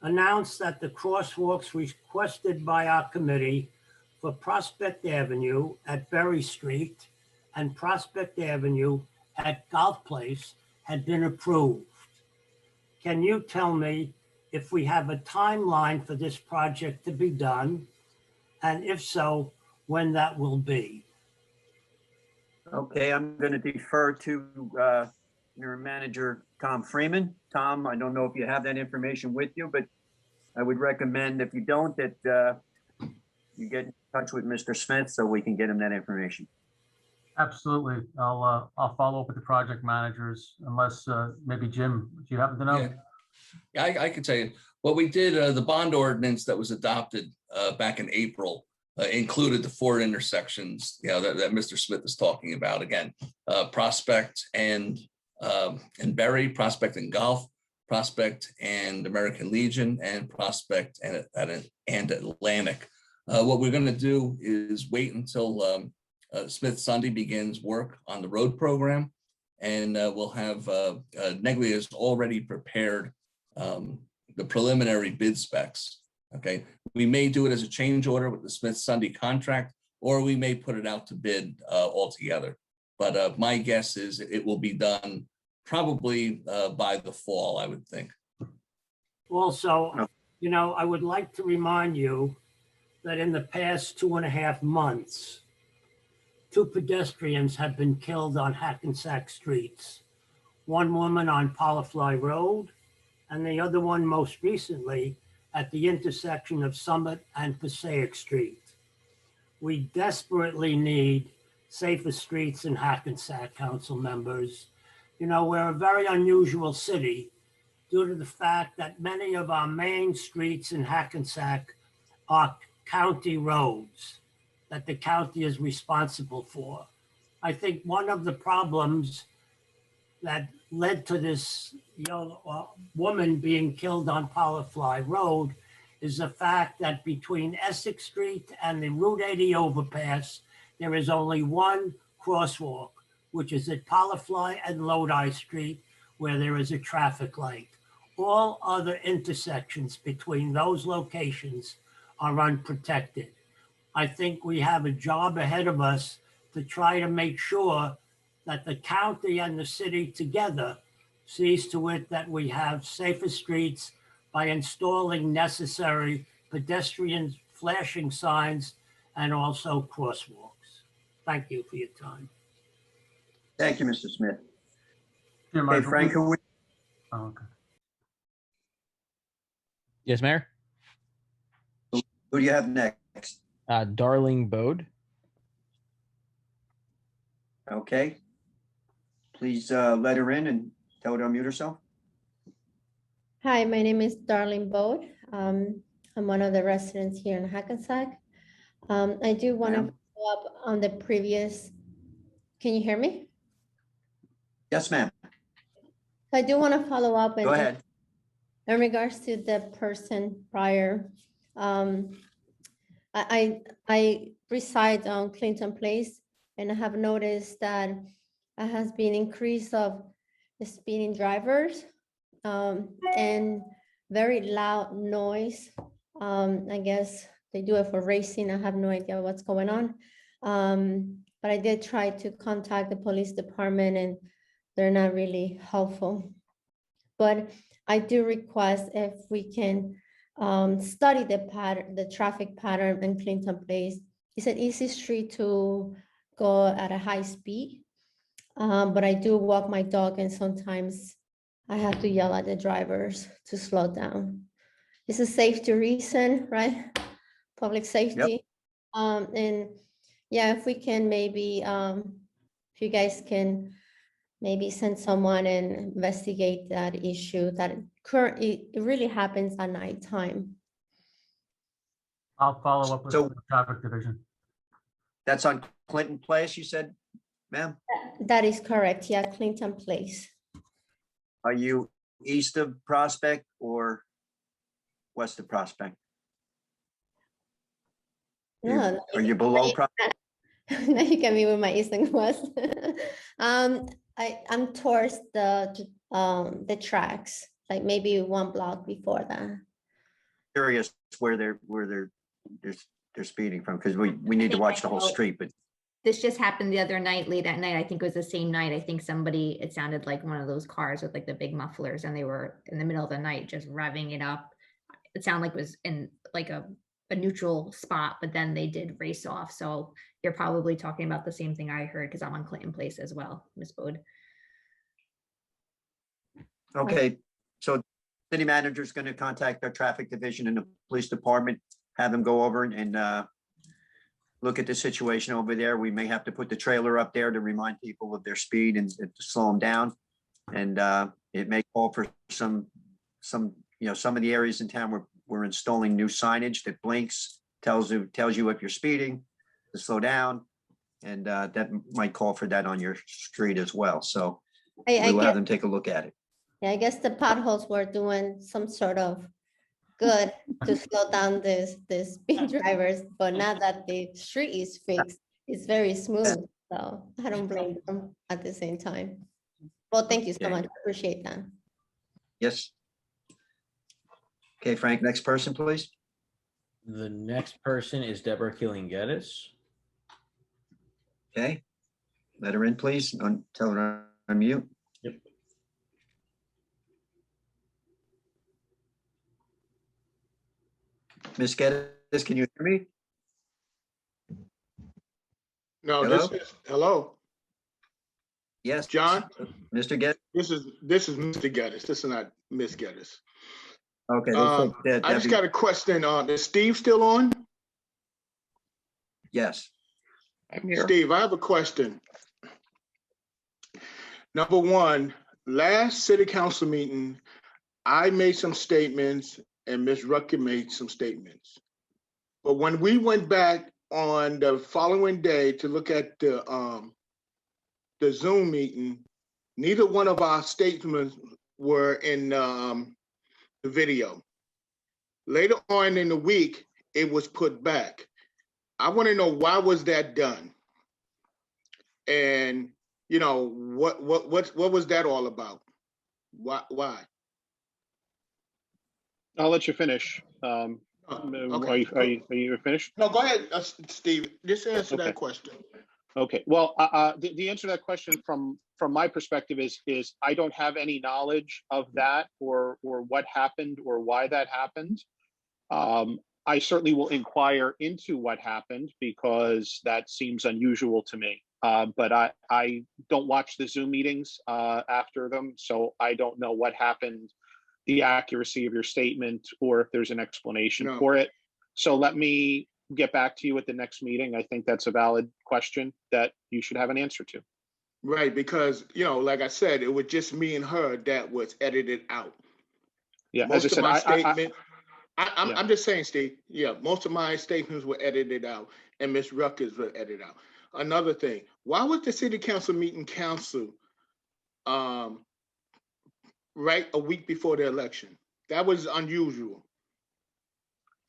announced that the crosswalks requested by our committee for Prospect Avenue at Berry Street and Prospect Avenue at Golf Place had been approved. Can you tell me if we have a timeline for this project to be done? And if so, when that will be? Okay, I'm going to defer to your manager, Tom Freeman. Tom, I don't know if you have that information with you, but I would recommend, if you don't, that you get in touch with Mr. Smith so we can get him that information. Absolutely. I'll follow up with the project managers unless maybe Jim, do you happen to know? Yeah, I can tell you what we did. The bond ordinance that was adopted back in April included the 4 intersections, that Mr. Smith is talking about. Again, Prospect and Berry, Prospect and Golf, Prospect and American Legion, and Prospect and Atlantic. What we're going to do is wait until Smith Sunday begins work on the road program, and we'll have Neglia has already prepared the preliminary bid specs. Okay, we may do it as a change order with the Smith Sunday contract, or we may put it out to bid altogether. But my guess is it will be done probably by the fall, I would think. Also, I would like to remind you that in the past 2.5 months, 2 pedestrians have been killed on Hackensack streets. One woman on Polyfly Road, and the other one most recently at the intersection of Summit and Passaic Street. We desperately need safer streets in Hackensack, council members. We're a very unusual city due to the fact that many of our main streets in Hackensack are county roads that the county is responsible for. I think one of the problems that led to this woman being killed on Polyfly Road is the fact that between Essex Street and the Route 80 overpass, there is only one crosswalk, which is at Polyfly and Lodi Street, where there is a traffic light. All other intersections between those locations are unprotected. I think we have a job ahead of us to try to make sure that the county and the city together sees to it that we have safer streets by installing necessary pedestrian flashing signs and also crosswalks. Thank you for your time. Thank you, Mr. Smith. Jim, Hey, I Frank, believe- Oh, okay. Yes, Mayor. who do you have next? Darling Bode. Okay. Please let her in and tell her to unmute herself. Hi, my name is Darlene Bode. I'm one of the residents here in Hackensack. I do want to Ma'am? follow up on the previous. Can you hear me? Yes, ma'am. I do want to follow up Go ahead. in regards to the person prior. I reside on Clinton Place, and I have noticed that there has been increase of the speeding drivers and very loud noise. I guess they do it for racing. I have no idea what's going on. But I did try to contact the police department, and they're not really helpful. But I do request if we can study the traffic pattern in Clinton Place. It's an easy street to go at a high speed, but I do walk my dog, and sometimes I have to yell at the drivers to slow down. It's a safety reason, right? Public safety. And yeah, if we can maybe, if you guys can maybe send someone and investigate that issue, that currently it really happens at nighttime. I'll follow up with So- the traffic division. That's on Clinton Place, you said, ma'am? That is correct. Yeah, Clinton Place. Are you east of Prospect or west of Prospect? No, Are you below Prospect? now you can be with my east and west. I'm towards the tracks, like maybe one block before that. Curious where they're speeding from, because we need to watch the whole street, but This just happened the other night, late at night. I think it was the same night. I think somebody, it sounded like one of those cars with like the big mufflers, and they were in the middle of the night just revving it up. It sounded like it was in like a neutral spot, but then they did race off. So you're probably talking about the same thing I heard, because I'm on Clinton Place as well, Ms. Bode. okay. So city manager's going to contact our traffic division and the police department, have them go over and look at the situation over there. We may have to put the trailer up there to remind people of their speed and to slow them down. And it may call for some of the areas in town where we're installing new signage that blinks, tells you if you're speeding to slow down. And that might call for that on your street as well. So we'll have them take a look at it. Yeah, I guess the potholes were doing some sort of good to slow down this speed drivers, but now that the street is fixed, it's very smooth. So I don't blame them at the same time. Well, thank you so much. I appreciate that. Yes. Okay, Frank, next person, please. The next person is Deborah Killing Geddes. Okay. Let her in, please. Tell her to unmute. Yep. Ms. Geddes, can you hear me? No, Hello? this is, hello, Yes. John, Mr. Geddes? this is Mr. Geddes. This is not Miss Geddes. Okay. looks like that- I just Debbie- got a question. Is Steve still on? Yes. I'm here. Steve, I have a question. Number one, last city council meeting, I made some statements and Ms. Rucker made some statements. But when we went back on the following day to look at the Zoom meeting, neither one of our statements were in the video. Later on in the week, it was put back. I want to know, why was that done? And what was that all about? Why? I'll let you finish. Okay. Are you finished? No, go ahead, Steve. Just answer Okay. that question. Okay. Well, the answer to that question from my perspective is I don't have any knowledge of that or what happened or why that happened. I certainly will inquire into what happened because that seems unusual to me. But I don't watch the Zoom meetings after them, so I don't know what happened, the accuracy of your statement, or if there's an explanation No. for it. So let me get back to you at the next meeting. I think that's a valid question that you should have an answer to. Right, because, you know, like I said, it was just me and her that was edited out. Yeah, as I Most of said, my statement, yeah. I'm just saying, Steve, yeah, most of my statements were edited out and Ms. Rucker's were edited out. Another thing, why was the city council meeting canceled right a week before the election? That was unusual.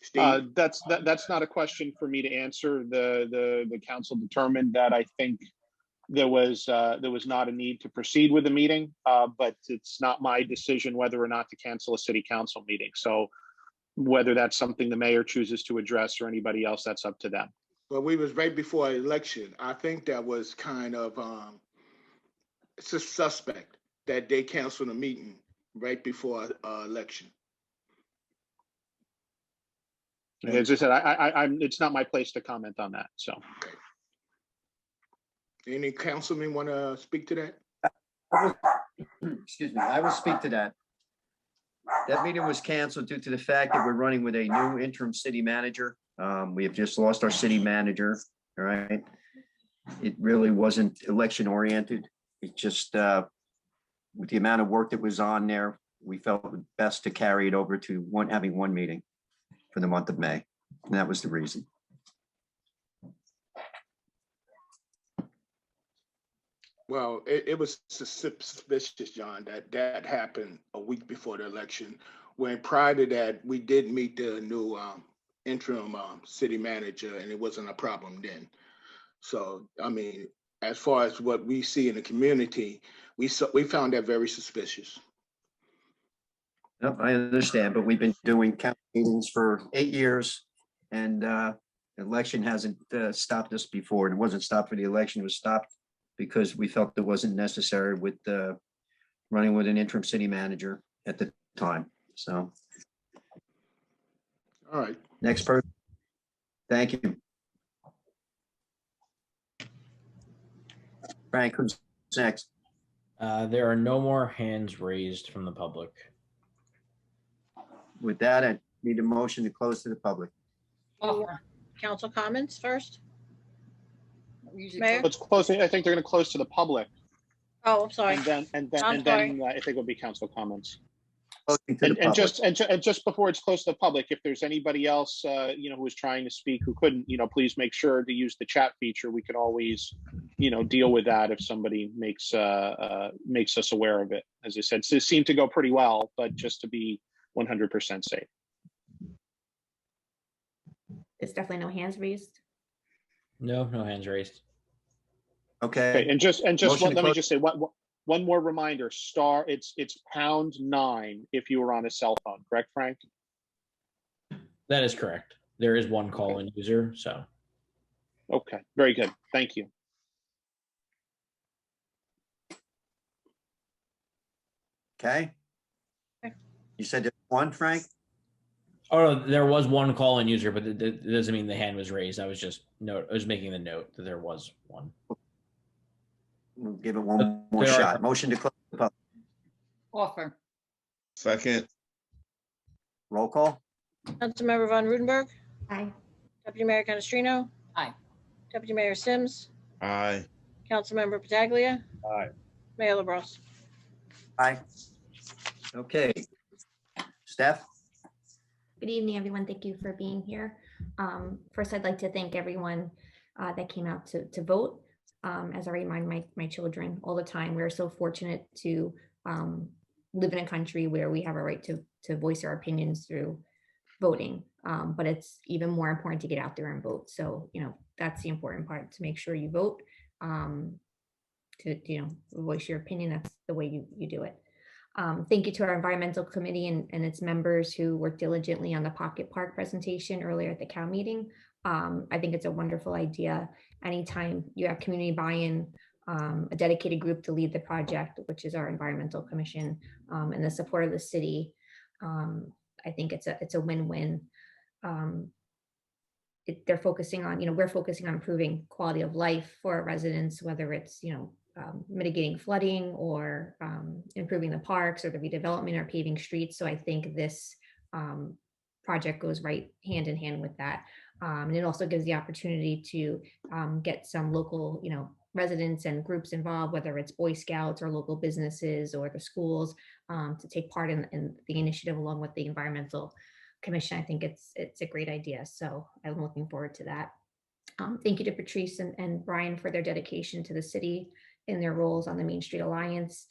Steve? That's not a question for me to answer. The council determined that I think there was not a need to proceed with the meeting, but it's not my decision whether or not to cancel a city council meeting. So whether that's something the mayor chooses to address or anybody else, that's up to them. Well, we was right before election. I think that was kind of it's a suspect that they canceled a meeting right before election. As I said, I'm. It's not my place to comment on that. So, okay. Any councilman want to speak to that? Excuse me, I will speak to that. That meeting was canceled due to the fact that we're running with a new interim city manager. We have just lost our city manager, all right? It really wasn't election oriented. It just, with the amount of work that was on there, we felt it best to carry it over to having one meeting for the month of May. And that was the reason. Well, it was suspicious, John, that happened a week before the election, when prior to that, we did meet the new interim city manager, and it wasn't a problem then. So, I mean, as far as what we see in the community, we found that very suspicious. Yep, I understand, but we've been doing council meetings for 8 years, and election hasn't stopped us before. And it wasn't stopped for the election, it was stopped because we felt it wasn't necessary with running with an interim city manager at the time. So. All right. Next person. Thank you. Frank, who's next? There are no more hands raised from the public. With that, I need a motion to close to the public. Council comments first? Usually Mayor? let's close. I think they're going to close to the public, Oh, I'm sorry. and then I'm sorry. I think it'll be council comments. Closing to the And public. just before it's close to the public, if there's anybody else who was trying to speak who couldn't, please make sure to use the chat feature. We can always deal with that if somebody makes us aware of it. As I said, it seemed to go pretty well, but just to be 100% safe. There's definitely no hands raised. No hands raised. Okay. And just Motion to let me close. just say one more reminder. It's #9 if you were on a cell phone, correct, Frank? That is correct. There is one call-in user, so. Okay, very good. Thank you. Okay. You said there's one, Frank? Oh, no, there was one call-in user, but it doesn't mean the hand was raised. I was making the note that there was one. We'll give it one more There are- shot. Motion to close the public. Offer. Second. Roll call. Councilmember Von Rudenberg, Aye. Deputy Mayor Canestrino, Aye. Deputy Mayor Sims, Aye. Councilmember Pataglia. Aye. Mayor LaBrus. Aye. Okay. Steph? Good evening, everyone. Thank you for being here. First, I'd like to thank everyone that came out to vote. As I remind my children all the time, we're so fortunate to live in a country where we have a right to voice our opinions through voting. But it's even more important to get out there and vote. So, that's the important part, to make sure you vote, to voice your opinion. That's the way you do it. Thank you to our environmental committee and its members who worked diligently on the Pocket Park presentation earlier at the COW meeting. I think it's a wonderful idea. Anytime you have community buy-in, a dedicated group to lead the project, which is our environmental commission, and the support of the city, I think it's a win-win. they're focusing on, we're focusing on improving quality of life for our residents, whether it's, mitigating flooding or improving the parks or the redevelopment or paving streets. So I think this project goes right hand in hand with that. And it also gives the opportunity to get some local, residents and groups involved, whether it's Boy Scouts or local businesses or the schools, to take part in the initiative along with the Environmental Commission. I think it's a great idea. So I'm looking forward to that. Thank you to Patrice and Brian for their dedication to the city in their roles on the Main Street Alliance.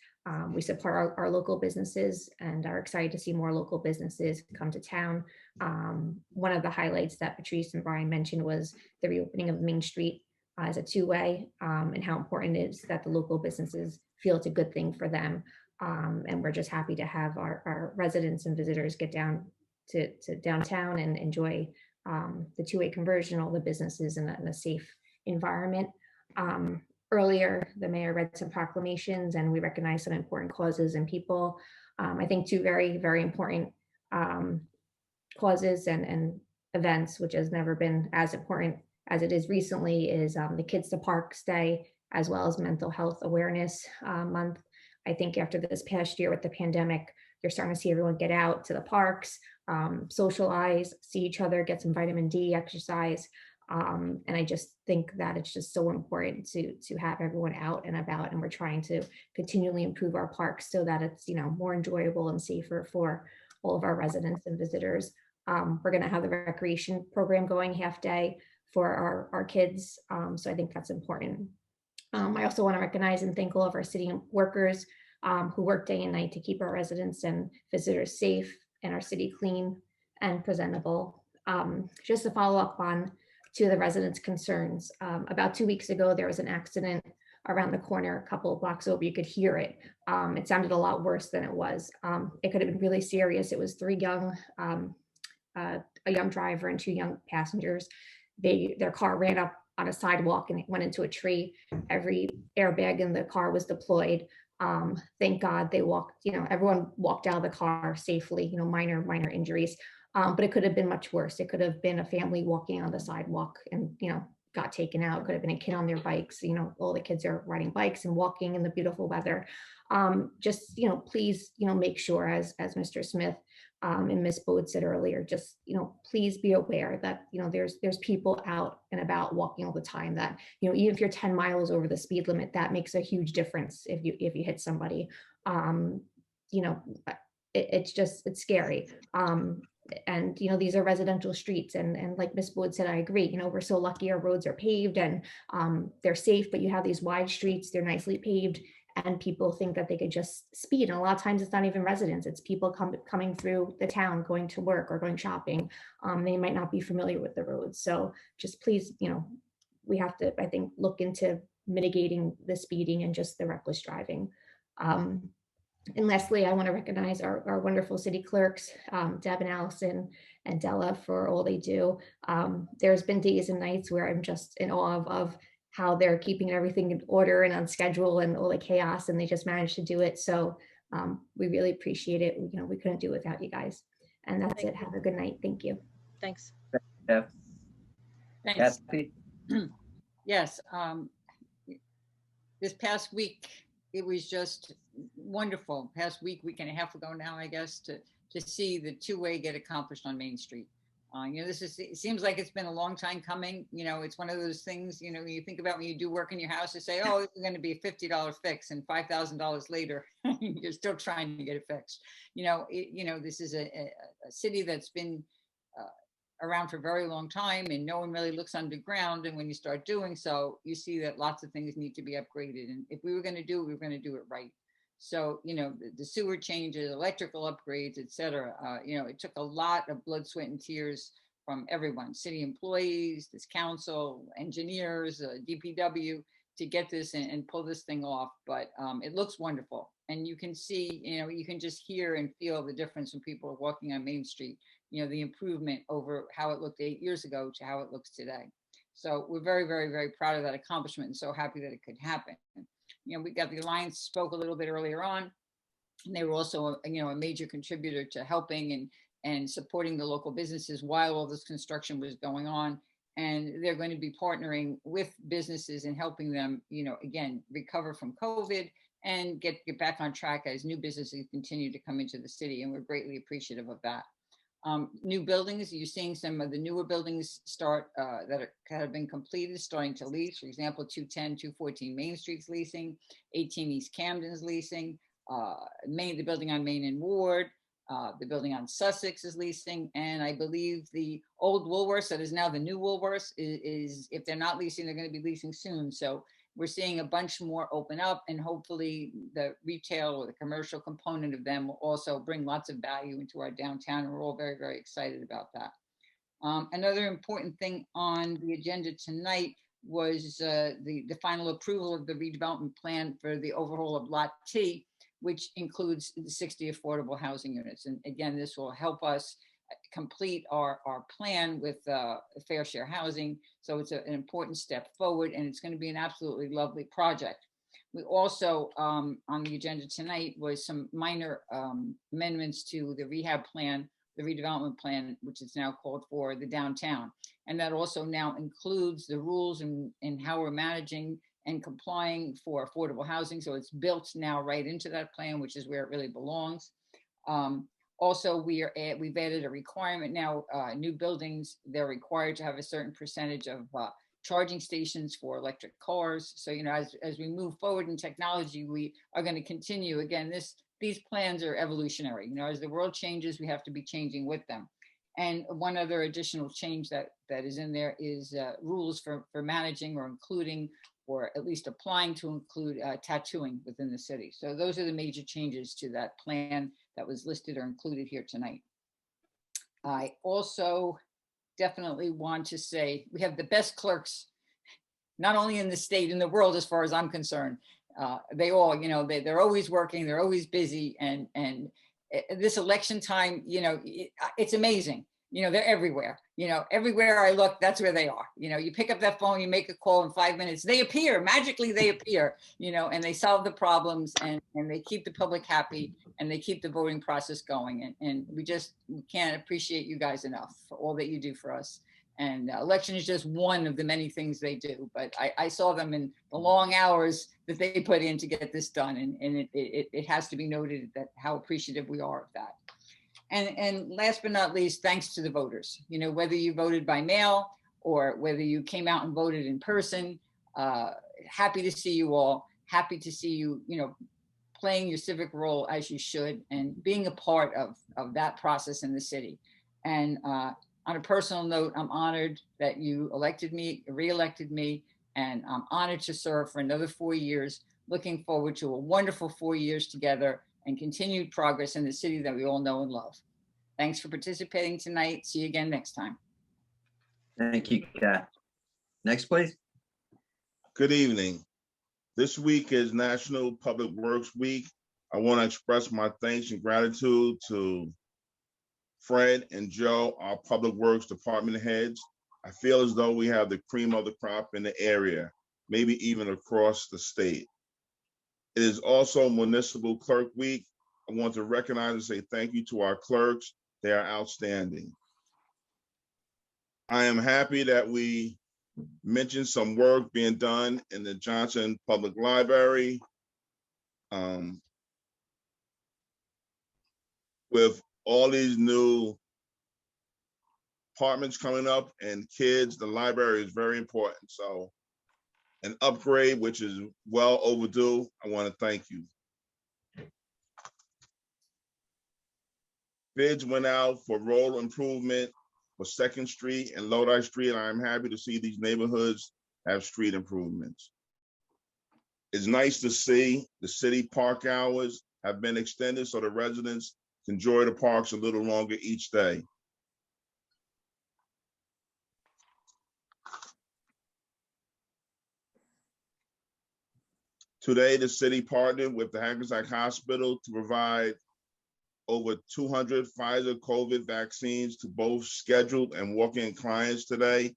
We support our local businesses and are excited to see more local businesses come to town. One of the highlights that Patrice and Brian mentioned was the reopening of Main Street as a two-way, and how important it is that the local businesses feel it's a good thing for them. And we're just happy to have our residents and visitors get down to downtown and enjoy the two-way conversion, all the businesses in a safe environment. Earlier, the mayor read some proclamations and we recognize some important causes and people. I think two very, very important causes and events, which has never been as important as it is recently, is the Kids to Parks Day, as well as Mental Health Awareness Month. I think after this past year with the pandemic, you're starting to see everyone get out to the parks, socialize, see each other, get some vitamin D, exercise. And I just think that it's just so important to have everyone out and about, and we're trying to continually improve our parks so that it's more enjoyable and safer for all of our residents and visitors. We're going to have the recreation program going half day for our kids, so I think that's important. I also want to recognize and thank all of our city workers who work day and night to keep our residents and visitors safe and our city clean and presentable. Just to follow up on two of the residents' concerns. About 2 weeks ago, there was an accident around the corner, a couple of blocks over. You could hear it. It sounded a lot worse than it was. It could have been really serious. It was a young driver and two young passengers. Their car ran up on a sidewalk and it went into a tree. Every airbag in the car was deployed. Thank God they walked, everyone walked out of the car safely, minor injuries. But it could have been much worse. It could have been a family walking on the sidewalk and, got taken out. It could have been a kid on their bikes. All the kids are riding bikes and walking in the beautiful weather. Just, please, make sure, as Mr. Smith and Ms. Bode said earlier, just, please be aware that, there's people out and about walking all the time that, even if you're 10 miles over the speed limit, that makes a huge difference if you hit somebody. It's scary. And these are residential streets, and like Ms. Wood said, I agree. We're so lucky our roads are paved and they're safe, but you have these wide streets, they're nicely paved, and people think that they could just speed. And a lot of times it's not even residents, it's people coming through the town, going to work or going shopping. They might not be familiar with the roads. So just please, we have to, I think, look into mitigating the speeding and just the reckless driving. And lastly, I want to recognize our wonderful city clerks, Deb and Allison and Della, for all they do. There's been days and nights where I'm just in awe of how they're keeping everything in order and on schedule and all the chaos, and they just managed to do it. So we really appreciate it. We couldn't do it without you guys. And that's it. Have a good night. Thank you. Thanks. Yeah. Thanks. Yes. This past week, it was just wonderful. Past week and a half ago now, I guess, to see the two-way get accomplished on Main Street. It seems like it's been a long time coming. It's one of those things, you think about when you do work in your house, you say, oh, it's going to be a $50 fix, and $5,000 later, you're still trying to get it fixed. This is a city that's been around for a very long time, and no one really looks underground. And when you start doing so, you see that lots of things need to be upgraded. And if we were going to do it, we were going to do it right. So, the sewer changes, electrical upgrades, et cetera, it took a lot of blood, sweat, and tears from everyone, city employees, this council, engineers, DPW, to get this and pull this thing off. But it looks wonderful. And you can see, you can just hear and feel the difference when people are walking on Main Street, the improvement over how it looked 8 years ago to how it looks today. So we're very, very, very proud of that accomplishment and so happy that it could happen. We got the Alliance spoke a little bit earlier on, and they were also, a major contributor to helping and supporting the local businesses while all this construction was going on. And they're going to be partnering with businesses and helping them, again, recover from COVID and get back on track as new businesses continue to come into the city. And we're greatly appreciative of that. New buildings, you're seeing some of the newer buildings start that have been completed, starting to lease. For example, 210, 214 Main Street's leasing, 18 East Camden's leasing, the building on Main and Ward, the building on Sussex is leasing, and I believe the old Woolworths that is now the new Woolworths is if they're not leasing, they're going to be leasing soon. So we're seeing a bunch more open up, and hopefully the retail or the commercial component of them will also bring lots of value into our downtown, and we're all very, very excited about that. Another important thing on the agenda tonight was the final approval of the redevelopment plan for the overhaul of Lot T, which includes the 60 affordable housing units. And again, this will help us complete our plan with fair share housing. So it's an important step forward, and it's going to be an absolutely lovely project. We also, on the agenda tonight, was some minor amendments to the rehab plan, the redevelopment plan, which is now called for the downtown. And that also now includes the rules and how we're managing and complying for affordable housing. So it's built now right into that plan, which is where it really belongs. Also, we've added a requirement now, new buildings, they're required to have a certain percentage of charging stations for electric cars. So, as we move forward in technology, we are going to continue. Again, these plans are evolutionary. As the world changes, we have to be changing with them. And one other additional change that is in there is rules for managing or including, or at least applying to include tattooing within the city. So those are the major changes to that plan that was listed or included here tonight. I also definitely want to say we have the best clerks, not only in the state, in the world, as far as I'm concerned. They all, they're always working, they're always busy, and this election time, it's amazing. They're everywhere. Everywhere I look, that's where they are. You pick up that phone, you make a call, in 5 minutes, they appear, magically they appear, and they solve the problems, and they keep the public happy, and they keep the voting process going. And we can't appreciate you guys enough for all that you do for us. And election is just one of the many things they do. But I saw them in the long hours that they put in to get this done. And it has to be noted that how appreciative we are of that. And last but not least, thanks to the voters. Whether you voted by mail or whether you came out and voted in person, happy to see you all. Happy to see you, playing your civic role as you should, and being a part of that process in the city. And on a personal note, I'm honored that you re-elected me, and I'm honored to serve for another 4 years. Looking forward to a wonderful 4 years together and continued progress in the city that we all know and love. Thanks for participating tonight. See you again next time. Thank you, Kat. Next, please. Good evening. This week is National Public Works Week. I want to express my thanks and gratitude to Fred and Joe, our Public Works Department heads. I feel as though we have the cream of the crop in the area, maybe even across the state. It is also Municipal Clerk Week. I want to recognize and say thank you to our clerks. They are outstanding. I am happy that we mentioned some work being done in the Johnson Public Library. With all these new apartments coming up and kids, the library is very important. So an upgrade, which is well overdue. I want to thank you. Bids went out for road improvement for 2nd Street and Lodi Street. And I'm happy to see these neighborhoods have street improvements. It's nice to see the city park hours have been extended so the residents can enjoy the parks a little longer each day. Today, the city partnered with the Hackensack Hospital to provide over 200 Pfizer COVID vaccines to both scheduled and walk-in clients today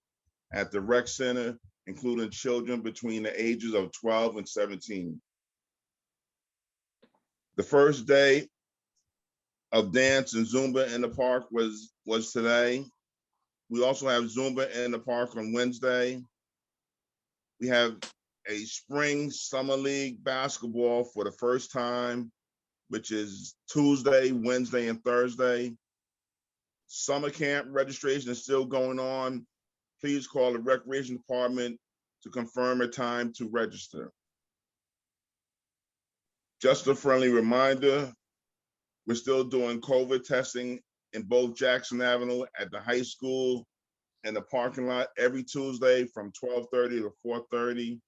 at the rec center, including children between the ages of 12 and 17. The first day of dance and Zumba in the park was today. We also have Zumba in the park on Wednesday. We have a spring summer league basketball for the first time, which is Tuesday, Wednesday, and Thursday. Summer camp registration is still going on. Please call the recreation department to confirm a time to register. Just a friendly reminder, we're still doing COVID testing in both Jackson Avenue at the high school and the parking lot every Tuesday from 12:30 to 4:30.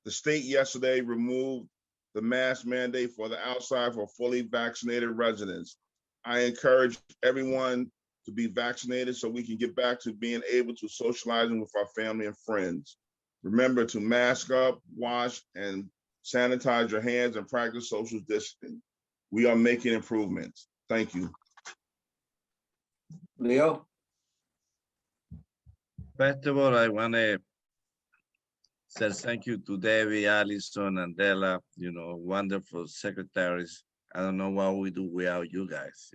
The state yesterday removed the mask mandate for the outside for fully vaccinated residents. I encourage everyone to be vaccinated so we can get back to being able to socializing with our family and friends. Remember to mask up, wash, and sanitize your hands and practice social distancing. We are making improvements. Thank you. Leo? First of all, I want to say thank you to Debbie, Allison, and Della, wonderful secretaries. I don't know what we do without you guys,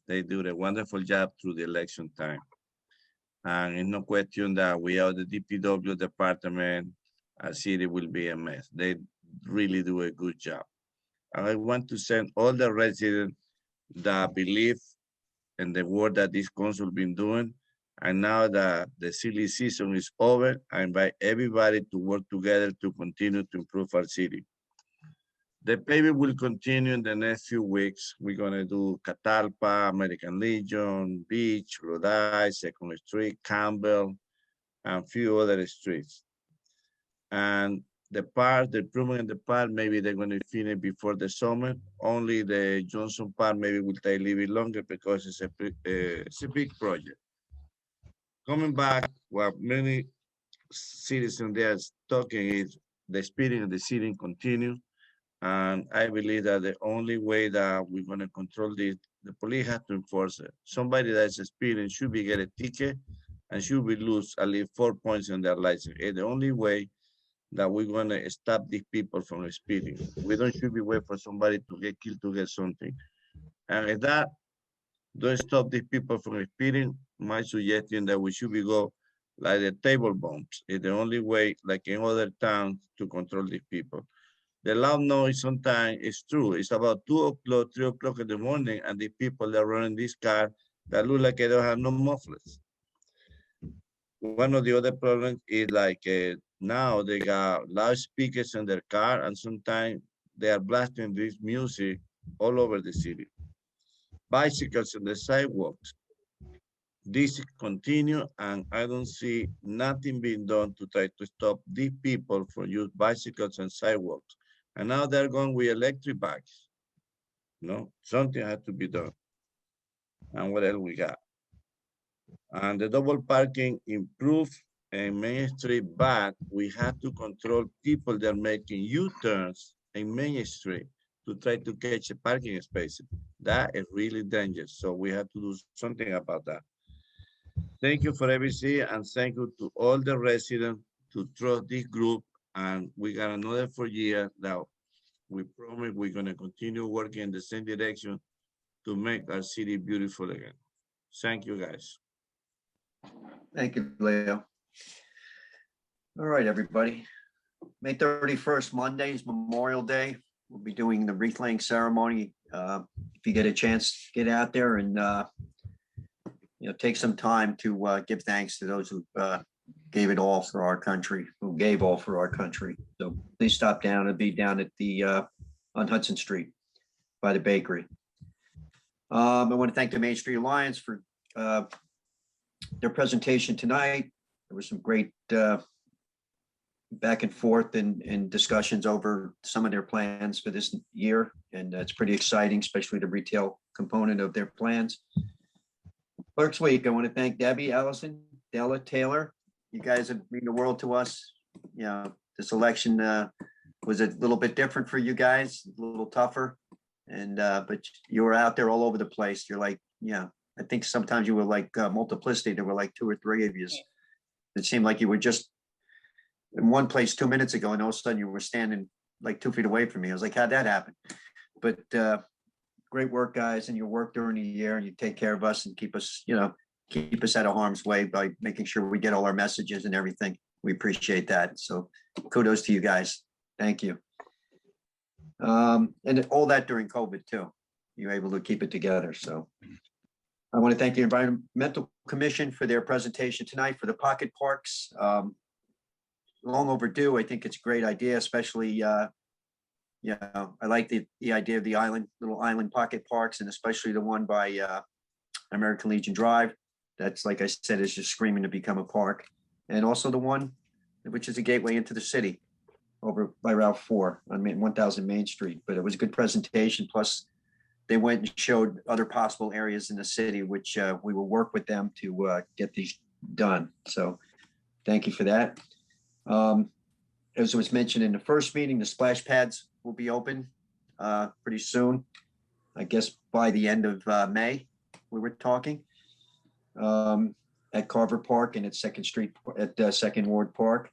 They do a wonderful job through the election time. And it's no question that without the DPW department, our city will be a mess. They really do a good job. I want to send all the residents that believe in the work that this council been doing. And now that the silly season is over, I invite everybody to work together to continue to improve our city. The paving will continue in the next few weeks. We're gonna do Catalpa, American Legion, Beach, Rodi, 2nd Street, Campbell, and a few other streets. And the improvement in the park, maybe they're gonna finish before the summer. Only the Johnson Park maybe will take a little bit longer because it's a big project. Coming back, what many citizens there talking is the speeding of the city continue. And I believe that the only way that we're going to control this, the police have to enforce it. Somebody that's speeding should be get a ticket and should be lose at least 4 points on their license. It's the only way that we're going to stop these people from speeding. We don't should be waiting for somebody to get killed to get something. And if that don't stop these people from speeding, my suggestion that we should be go like the table bombs. It's the only way, like in other towns, to control these people. The loud noise sometimes is true. It's about 2 o'clock, 3 o'clock in the morning, and the people that are running this car that look like they don't have no mufflers. One of the other problems is like now they got loudspeakers in their car, and sometimes they are blasting this music all over the city. Bicycles on the sidewalks. This continue, and I don't see nothing being done to try to stop these people from use bicycles and sidewalks. And now they're going with electric bikes. Something has to be done. And what else we got? And the double parking improved in Main Street, but we have to control people that are making U-turns in Main Street to try to catch a parking space. That is really dangerous. So we have to do something about that. Thank you for everything, and thank you to all the residents to trust this group. And we got another 4 years now. We promise we're going to continue working in the same direction to make our city beautiful again. Thank you, guys. Thank you, Leo. All right, everybody. May 31st, Monday is Memorial Day. We'll be doing the wreath laying ceremony. If you get a chance, get out there and take some time to give thanks to those who gave it all for our country, who gave all for our country. So please stop down and be down at the on Hudson Street by the bakery. I want to thank the Main Street Alliance for their presentation tonight. There was some great back and forth and discussions over some of their plans for this year. And it's pretty exciting, especially the retail component of their plans. Clerks Week, I want to thank Debbie, Allison, Della, Taylor. You guys have mean the world to us. This election was a little bit different for you guys, a little tougher. And but you were out there all over the place. You're like, I think sometimes you were like multiplicity. There were like 2 or 3 of you. It seemed like you were just in one place 2 minutes ago, and all of a sudden you were standing like 2 feet away from me. I was like, how'd that happen? But great work, guys, and your work during the year, and you take care of us and keep us, keep us out of harm's way by making sure we get all our messages and everything. We appreciate that. So kudos to you guys. Thank you. And all that during COVID too. You were able to keep it together. So I want to thank the Environmental Commission for their presentation tonight for the pocket parks. Long overdue. I think it's a great idea, especially, I like the idea of the little island pocket parks, and especially the one by American Legion Drive. That's, like I said, is just screaming to become a park. And also the one which is a gateway into the city over by Route 4 on 1000 Main Street. But it was a good presentation. Plus, they went and showed other possible areas in the city, which we will work with them to get these done. So thank you for that. As was mentioned in the first meeting, the splash pads will be open pretty soon. I guess by the end of May, we were talking at Carver Park and at Second Street at Second Ward Park.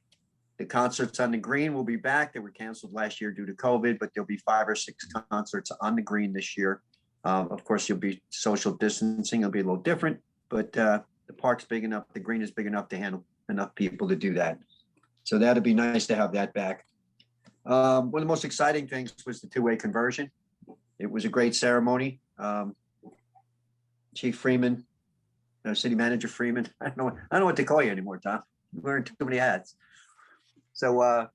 The concerts on the green will be back. They were canceled last year due to COVID, but there'll be 5 or 6 concerts on the green this year. Of course, you'll be social distancing. It'll be a little different, but the park's big enough. The green is big enough to handle enough people to do that. So that'd be nice to have that back. One of the most exciting things was the two-way conversion. It was a great ceremony. Chief Freeman, City Manager Freeman. I don't know what to call you anymore, Tom. You're wearing too many hats. So,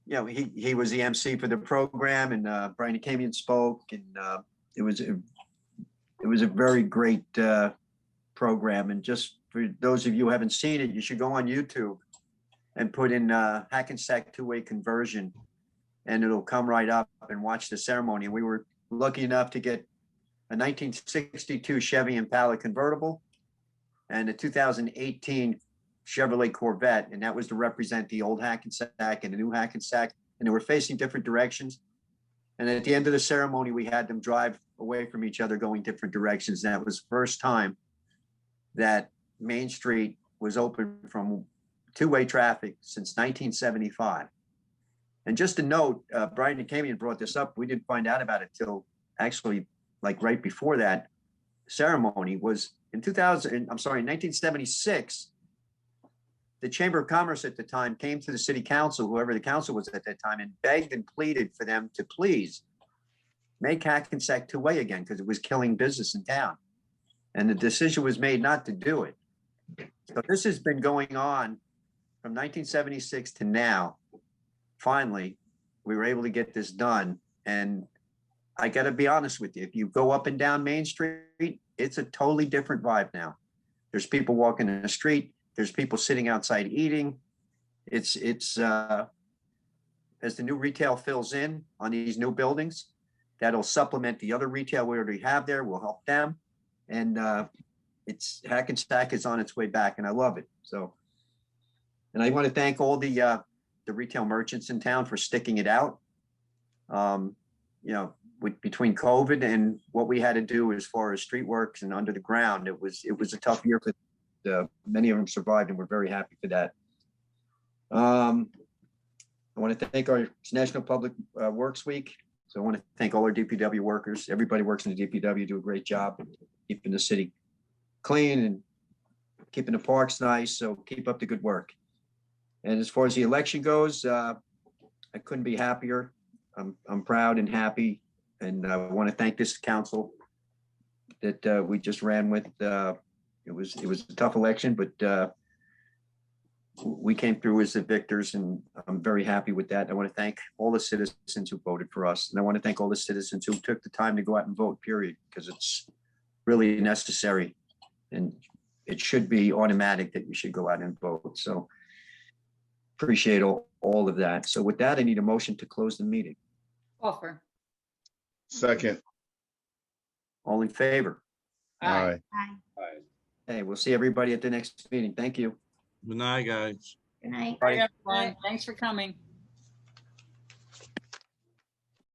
he was the MC for the program, and Brian Hackensack spoke, and it was a very great program. And just for those of you who haven't seen it, you should go on YouTube and put in Hackensack two-way conversion, and it'll come right up and watch the ceremony. We were lucky enough to get a 1962 Chevy Impala convertible and a 2018 Chevrolet Corvette, and that was to represent the old Hackensack and the new Hackensack, and they were facing different directions. And at the end of the ceremony, we had them drive away from each other going different directions. And that was the first time that Main Street was open from two-way traffic since 1975. And just a note, Brian Hackensack brought this up. We didn't find out about it till actually like right before that ceremony was in 1976. The Chamber of Commerce at the time came to the city council, whoever the council was at that time, and begged and pleaded for them to please make Hackensack two-way again because it was killing business in town. And the decision was made not to do it. So this has been going on from 1976 to now. Finally, we were able to get this done. And I got to be honest with you, if you go up and down Main Street, it's a totally different vibe now. There's people walking in the street. There's people sitting outside eating. It's as the new retail fills in on these new buildings, that'll supplement the other retail we already have there. Will help them. And Hackensack is on its way back, and I love it. So, and I want to thank all the retail merchants in town for sticking it out. Between COVID and what we had to do as far as street works and under the ground, it was a tough year for many of them survived, and we're very happy for that. I want to thank our National Public Works Week. So I want to thank all our DPW workers. Everybody works in the DPW, do a great job keeping the city clean and keeping the parks nice. So keep up the good work. And as far as the election goes, I couldn't be happier. I'm proud and happy. And I want to thank this council that we just ran with. It was a tough election, but we came through as the victors, and I'm very happy with that. I want to thank all the citizens who voted for us, and I want to thank all the citizens who took the time to go out and vote, period, because it's really necessary, and it should be automatic that you should go out and vote. So appreciate all of that. So with that, I need a motion to close the meeting. Offer. Second. All in favor? Aye. Hey, we'll see everybody at the next meeting. Thank you. Good night, guys. Good night. Bye. Bye. Thanks for coming.